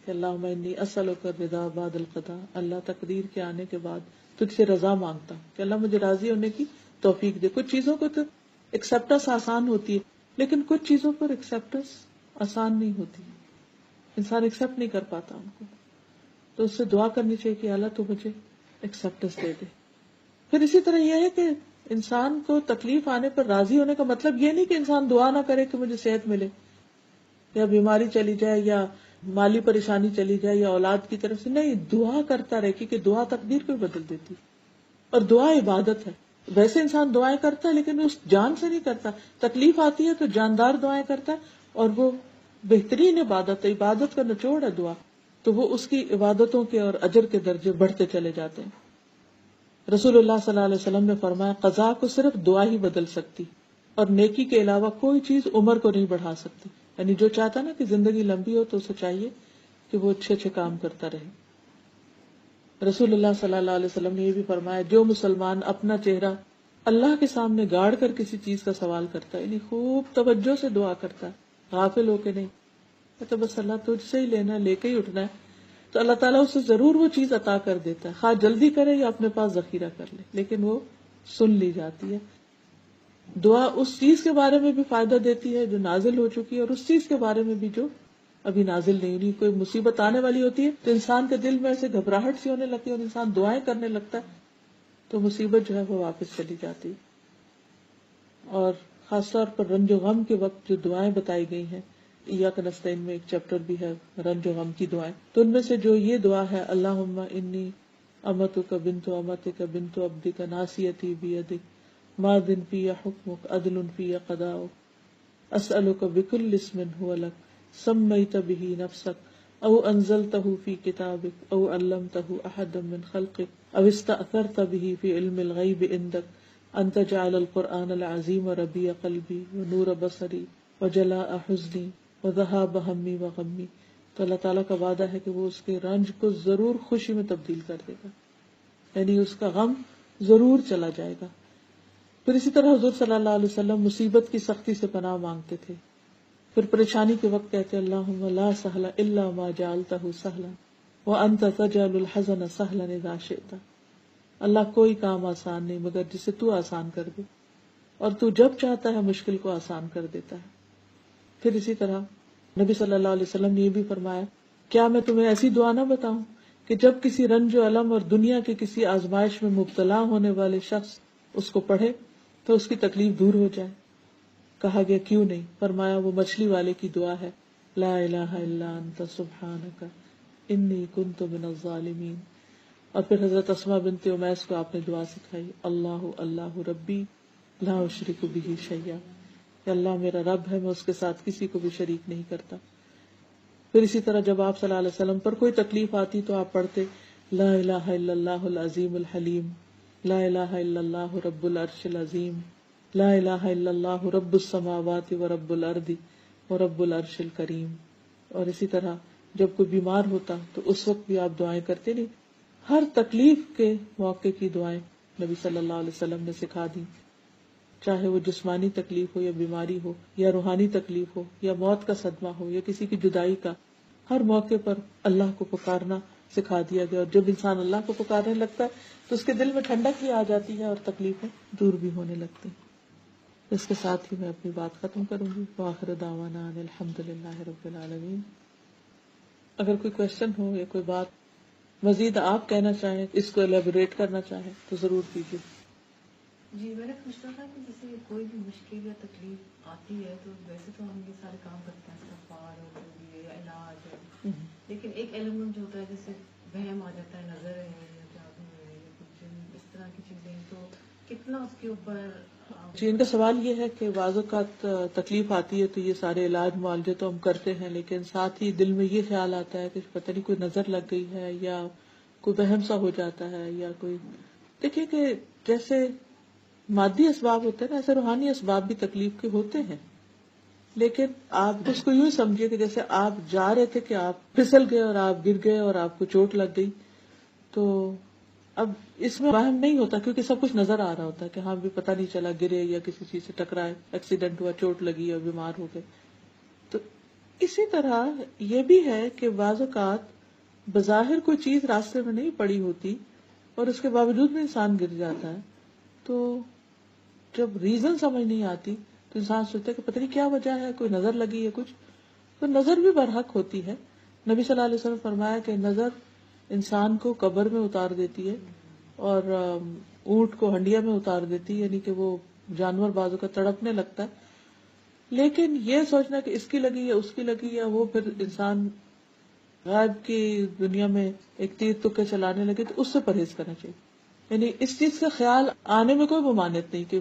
کہ اللہم انی اسألک الرضا بعد القضاء، اللہ تقدیر کے آنے کے بعد تجھ سے رضا مانگتا ہوں کہ اللہ مجھے راضی ہونے کی توفیق دے. کچھ چیزوں کو تو ایکسپٹنس آسان ہوتی ہے، لیکن کچھ چیزوں پر ایکسپٹنس آسان نہیں ہوتی، انسان ایکسپٹ نہیں کر پاتا ان کو، تو اس سے دعا کرنی چاہیے کہ اللہ تو مجھے ایکسپٹنس دے دے. پھر اسی طرح یہ ہے کہ انسان کو تکلیف آنے پر راضی ہونے کا مطلب یہ نہیں کہ انسان دعا نہ کرے کہ مجھے صحت ملے یا بیماری چلی جائے یا مالی پریشانی چلی جائے یا اولاد کی طرف سے، نہیں، دعا کرتا رہے، کیونکہ دعا تقدیر کو بدل دیتی اور دعا عبادت ہے. ویسے انسان دعائیں کرتا ہے لیکن اس جان سے نہیں کرتا. تکلیف آتی ہے تو جاندار دعائیں کرتا ہے، اور وہ بہترین عبادت ہے، عبادت کا نچوڑ ہے دعا. تو وہ اس کی عبادتوں کے اور اجر کے درجے بڑھتے چلے جاتے ہیں. رسول اللہ صلی اللہ علیہ وسلم نے فرمایا قضا کو صرف دعا ہی بدل سکتی، اور نیکی کے علاوہ کوئی چیز عمر کو نہیں بڑھا سکتی. یعنی جو چاہتا نا کہ زندگی لمبی ہو تو اسے چاہیے کہ وہ اچھے اچھے کام کرتا رہے. رسول اللہ صلی اللہ علیہ وسلم نے یہ بھی فرمایا جو مسلمان اپنا چہرہ اللہ کے سامنے گاڑ کر کسی چیز کا سوال کرتا ہے، یعنی خوب توجہ سے دعا کرتا ہے، غافل ہو کے نہیں، تو بس اللہ تجھ سے ہی لینا ہے، لے کے ہی اٹھنا ہے، تو اللہ تعالیٰ اسے ضرور وہ چیز عطا کر دیتا ہے، خواہ جلدی کرے یا اپنے پاس ذخیرہ کر لے، لیکن وہ سن لی جاتی ہے. دعا اس چیز کے بارے میں بھی فائدہ دیتی ہے جو نازل ہو چکی ہے، اور اس چیز کے بارے میں بھی جو ابھی نازل نہیں ہوئی. کوئی مصیبت آنے والی ہوتی ہے تو انسان کے دل میں ایسے گھبراہٹ سی ہونے لگتی ہے اور انسان دعائیں کرنے لگتا ہے تو مصیبت جو ہے وہ واپس چلی جاتی. اور خاص طور پر رنج و غم کے وقت جو دعائیں بتائی گئی ہیں، ایاک نستعین میں ایک چیپٹر بھی ہے رنج و غم کی دعائیں، تو ان میں سے جو یہ دعا ہے اللہم انی امتک بنت امتک بنت عبدک ناصیتی بیدک ماض فی حکمک عدل فی قضاؤک اسألک بکل اسم هو لک سمیت به نفسک او انزلتہ فی کتابک او علمتہ احدا من خلقک او استأثرت به فی علم الغیب عندک ان تجعل القرآن العظیم ربیع قلبی ونور بصری وجلاء حزنی وذہاب ہمی وغمی. تو اللہ تعالیٰ کا وعدہ ہے کہ وہ اس کے رنج کو ضرور خوشی میں تبدیل کر دے گا، یعنی اس کا غم ضرور چلا جائے گا. پھر اسی طرح حضور صلی اللہ علیہ وسلم مصیبت کی سختی سے پناہ مانگتے تھے. پھر پریشانی کے وقت کہتے اللہم لا سہل الا ما جعلتہ سہلا وانت تجعل الحزن سہلا اذا شئت. اللہ کوئی کام آسان نہیں مگر جسے تو آسان کر دے، اور تو جب چاہتا ہے مشکل کو آسان کر دیتا ہے. پھر اسی طرح نبی صلی اللہ علیہ وسلم نے یہ بھی فرمایا کیا میں تمہیں ایسی دعا نہ بتاؤں کہ جب کسی رنج و الم اور دنیا کے کسی آزمائش میں مبتلا ہونے والے شخص اس کو پڑھے تو اس کی تکلیف دور ہو جائے. کہا گیا کیوں نہیں؟ فرمایا وہ مچھلی والے کی دعا ہے لا الہ الا انت سبحانک انی کنت من الظالمین. اور پھر حضرت اسماء بنت امیس کو آپ نے دعا سکھائی اللہ اللہ ربی لا اشرک بہ شیئا، کہ اللہ میرا رب ہے، میں اس کے ساتھ کسی کو بھی شریک نہیں کرتا. پھر اسی طرح جب آپ صلی اللہ علیہ وسلم پر کوئی تکلیف آتی تو آپ پڑھتے لا الہ الا اللہ العظیم الحلیم، لا الہ الا اللہ رب العرش العظیم، لا الہ الا اللہ رب السماوات و رب الارض و رب العرش الکریم. اور اسی طرح جب کوئی بیمار ہوتا تو اس وقت بھی آپ دعائیں کرتے نہیں. ہر تکلیف کے موقع کی دعائیں نبی صلی اللہ علیہ وسلم نے سکھا دی، چاہے وہ جسمانی تکلیف ہو یا بیماری ہو یا روحانی تکلیف ہو یا موت کا صدمہ ہو یا کسی کی جدائی کا، ہر موقع پر اللہ کو پکارنا سکھا دیا گیا. اور جب انسان اللہ کو پکارنے لگتا ہے تو اس کے دل میں ٹھنڈک بھی آ جاتی ہے اور تکلیفیں دور بھی ہونے لگتی. اس کے ساتھ ہی میں اپنی بات ختم کروں گی. وآخر دعوانا ان الحمد للہ رب العالمین. اگر کوئی کوشچن ہو یا کوئی بات مزید آپ کہنا چاہیں، اس کو ایلیبوریٹ کرنا چاہیں تو ضرور کیجیے. جی میں نے پوچھنا تھا کہ جیسے کوئی بھی مشکل یا تکلیف آتی ہے تو ویسے تو ہم یہ سارے کام کرتے ہیں، استغفار اور جو بھی ہے یا علاج ہے، لیکن ایک ایلیمنٹ جو ہوتا ہے جیسے وہم آ جاتا ہے، نظر ہے یا جادو ہے یا کچھ اس طرح کی چیزیں، تو کتنا اس کے اوپر جی ان کا سوال یہ ہے کہ بعض اوقات تکلیف آتی ہے تو یہ سارے علاج معالجے تو ہم کرتے ہیں، لیکن ساتھ ہی دل میں یہ خیال آتا ہے کہ پتہ نہیں کوئی نظر لگ گئی ہے یا کوئی وہم سا ہو جاتا ہے یا کوئی. دیکھیے کہ جیسے مادی اسباب ہوتے ہیں نا، ایسے روحانی اسباب بھی تکلیف کے ہوتے ہیں. لیکن آپ اس کو یوں سمجھیے کہ جیسے آپ جا رہے تھے کہ آپ پھسل گئے اور آپ گر گئے اور آپ کو چوٹ لگ گئی، تو اب اس میں وہم نہیں ہوتا کیونکہ سب کچھ نظر آ رہا ہوتا ہے کہ ہاں بھی پتہ نہیں چلا گرے یا کسی چیز سے ٹکرائے، ایکسیڈنٹ ہوا، چوٹ لگی اور بیمار ہو گئے. تو اسی طرح یہ بھی ہے کہ بعض اوقات بظاہر کوئی چیز راستے میں نہیں پڑی ہوتی اور اس کے باوجود بھی انسان گر جاتا ہے، تو جب ریزن سمجھ نہیں آتی تو انسان سوچتا ہے کہ پتہ نہیں کیا وجہ ہے، کوئی نظر لگی ہے کچھ. تو نظر بھی برحق ہوتی ہے. نبی صلی اللہ علیہ وسلم فرمایا کہ نظر انسان کو قبر میں اتار دیتی ہے اور اونٹ کو ہنڈیا میں اتار دیتی ہے، یعنی کہ وہ جانور بازو کا تڑپنے لگتا ہے. لیکن یہ سوچنا کہ اس کی لگی یا اس کی لگی یا وہ، پھر انسان غائب کی دنیا میں ایک تیر تکے چلانے لگے تو اس سے پرہیز کرنا چاہیے. یعنی اس چیز کا خیال آنے میں کوئی ممانعت نہیں کہ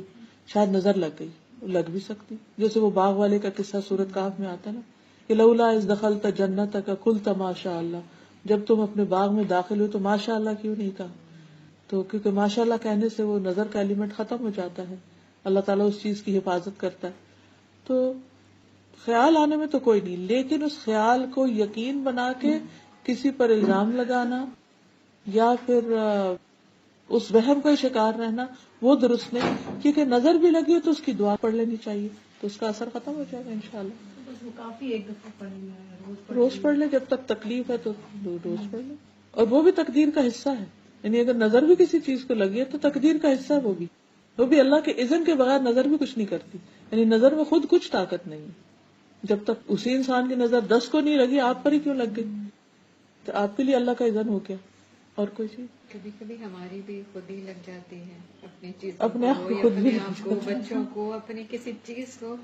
شاید نظر لگ گئی، لگ بھی سکتی. جیسے وہ باغ والے کا قصہ سورۃ کہف میں آتا ہے نا کہ لولا اذ دخلت جنتک قلت ما شاء اللہ، جب تم اپنے باغ میں داخل ہوئے تو ماشاء اللہ کیوں نہیں کہا؟ تو کیونکہ ماشاء اللہ کہنے سے وہ نظر کا ایلیمنٹ ختم ہو جاتا ہے، اللہ تعالیٰ اس چیز کی حفاظت کرتا ہے. تو خیال آنے میں تو کوئی نہیں، لیکن اس خیال کو یقین بنا کے کسی پر الزام لگانا یا پھر اس وہم کا شکار رہنا وہ درست نہیں. کیونکہ نظر بھی لگی ہو تو اس کی دعا پڑھ لینی چاہیے، تو اس کا اثر ختم ہو جائے گا انشاءاللہ. بس وہ کافی ایک دفعہ پڑھ لیا، روز پڑھ لیں، جب تک تکلیف ہے تو روز پڑھ لیں. اور وہ بھی تقدیر کا حصہ ہے، یعنی اگر نظر بھی کسی چیز کو لگی ہے تو تقدیر کا حصہ ہے. وہ بھی اللہ کے اذن کے بغیر نظر بھی کچھ نہیں کرتی. یعنی نظر میں خود کچھ طاقت نہیں ہے. جب تک اسی انسان کی نظر 10 کو نہیں لگی، آپ پر ہی کیوں لگ گئی؟ تو آپ کے لیے اللہ کا اذن ہو گیا. اور کوئی چیز کبھی کبھی ہماری بھی خود ہی لگ جاتی ہے اپنی چیز اپنے آپ کو خود بھی اپنے آپ کو، بچوں کو، اپنی کسی چیز کو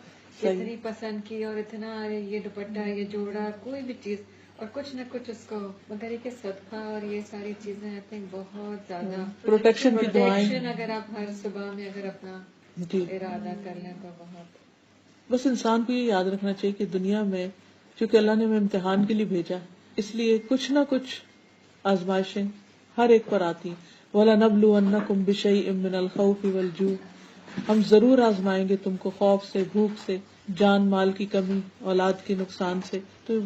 اتنی پسند کی اور اتنا یہ دوپٹہ، یہ جوڑا، کوئی بھی چیز، اور کچھ نہ کچھ اس کو، مگر یہ کہ صدقہ اور یہ ساری چیزیں آئی تھنک بہت زیادہ پروٹیکشن کی دعائیں. اگر آپ ہر صبح میں اگر اپنا جی ارادہ کر لیں تو بہت. بس انسان کو یہ یاد رکھنا چاہیے کہ دنیا میں چونکہ اللہ نے ہمیں امتحان کے لیے بھیجا، اس لیے کچھ نہ کچھ آزمائشیں ہر ایک پر آتی ہیں. وَلَنَبْلُوَنَّكُمْ بِشَيْءٍ مِّنَ الْخَوْفِ وَالْجُوعِ، ہم ضرور آزمائیں گے تم کو خوف سے، بھوک سے، جان مال کی کمی، اولاد کے نقصان سے. تو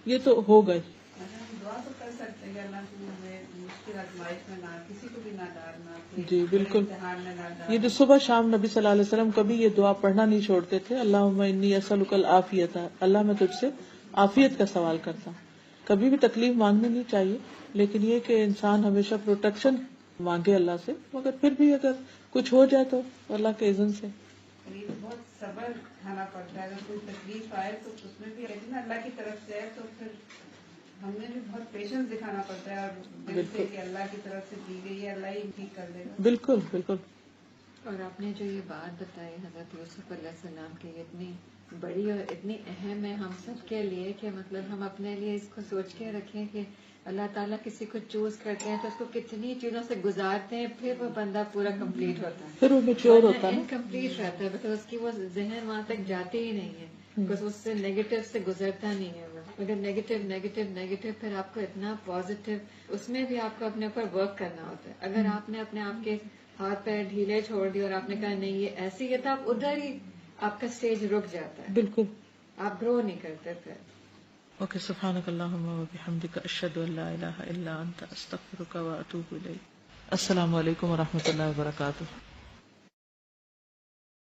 یہ تو ہوگا ہی. ہم دعا تو کر سکتے ہیں کہ اللہ کو ہمیں مشکل آزمائش میں نہ، کسی کو بھی نہ ڈالنا، جی بالکل. امتحان میں نہ ڈالنا. یہ جو صبح شام نبی صلی اللہ علیہ وسلم کبھی یہ دعا پڑھنا نہیں چھوڑتے تھے، اللہم انی اسألک العافیۃ، اللہ میں تجھ سے عافیت کا سوال کرتا ہوں. کبھی بھی تکلیف مانگنی نہیں چاہیے، لیکن یہ کہ انسان ہمیشہ پروٹیکشن مانگے اللہ سے، مگر پھر بھی اگر کچھ ہو جائے تو اللہ کے اذن سے. یہ بہت صبر کھانا پڑتا ہے. اگر کوئی تکلیف آئے تو اس میں بھی اتنا اللہ کی طرف سے ہے تو پھر ہم نے بھی بہت پیشنس دکھانا پڑتا ہے، اور دل سے کہ اللہ کی طرف سے دی گئی ہے، اللہ ہی ٹھیک کر دے گا. بالکل بالکل. اور آپ نے جو یہ بات بتائی حضرت یوسف علیہ السلام کی، یہ اتنی بڑی اور اتنی اہم ہے ہم سب کے لیے کہ مطلب ہم اپنے لیے اس کو سوچ کے رکھیں کہ اللہ تعالیٰ کسی کو چوز کرتے ہیں تو اس کو کتنی چیزوں سے گزارتے ہیں، پھر وہ بندہ پورا کمپلیٹ ہوتا ہے، پھر وہ میچور ہوتا ہے. انکمپلیٹ رہتا ہے، مطلب اس کی وہ ذہن وہاں تک جاتی ہی نہیں ہے، بس اس سے نیگیٹو سے گزرتا نہیں ہے وہ. اگر نیگیٹو پھر آپ کو اتنا پازیٹو، اس میں بھی آپ کو اپنے اوپر ورک کرنا ہوتا ہے. اگر آپ نے اپنے آپ کے ہاتھ پیر ڈھیلے چھوڑ دی اور آپ نے کہا نہیں یہ ایسی ہے تو آپ ادھر ہی آپ کا سٹیج رک جاتا ہے، بالکل. آپ گرو نہیں کرتے پھر. اوکے، سبحانک اللہم و بحمدک، اشہد ان لا الہ الا انت، استغفرک و اتوب الیک. السلام علیکم و رحمۃ اللہ وبرکاتہ.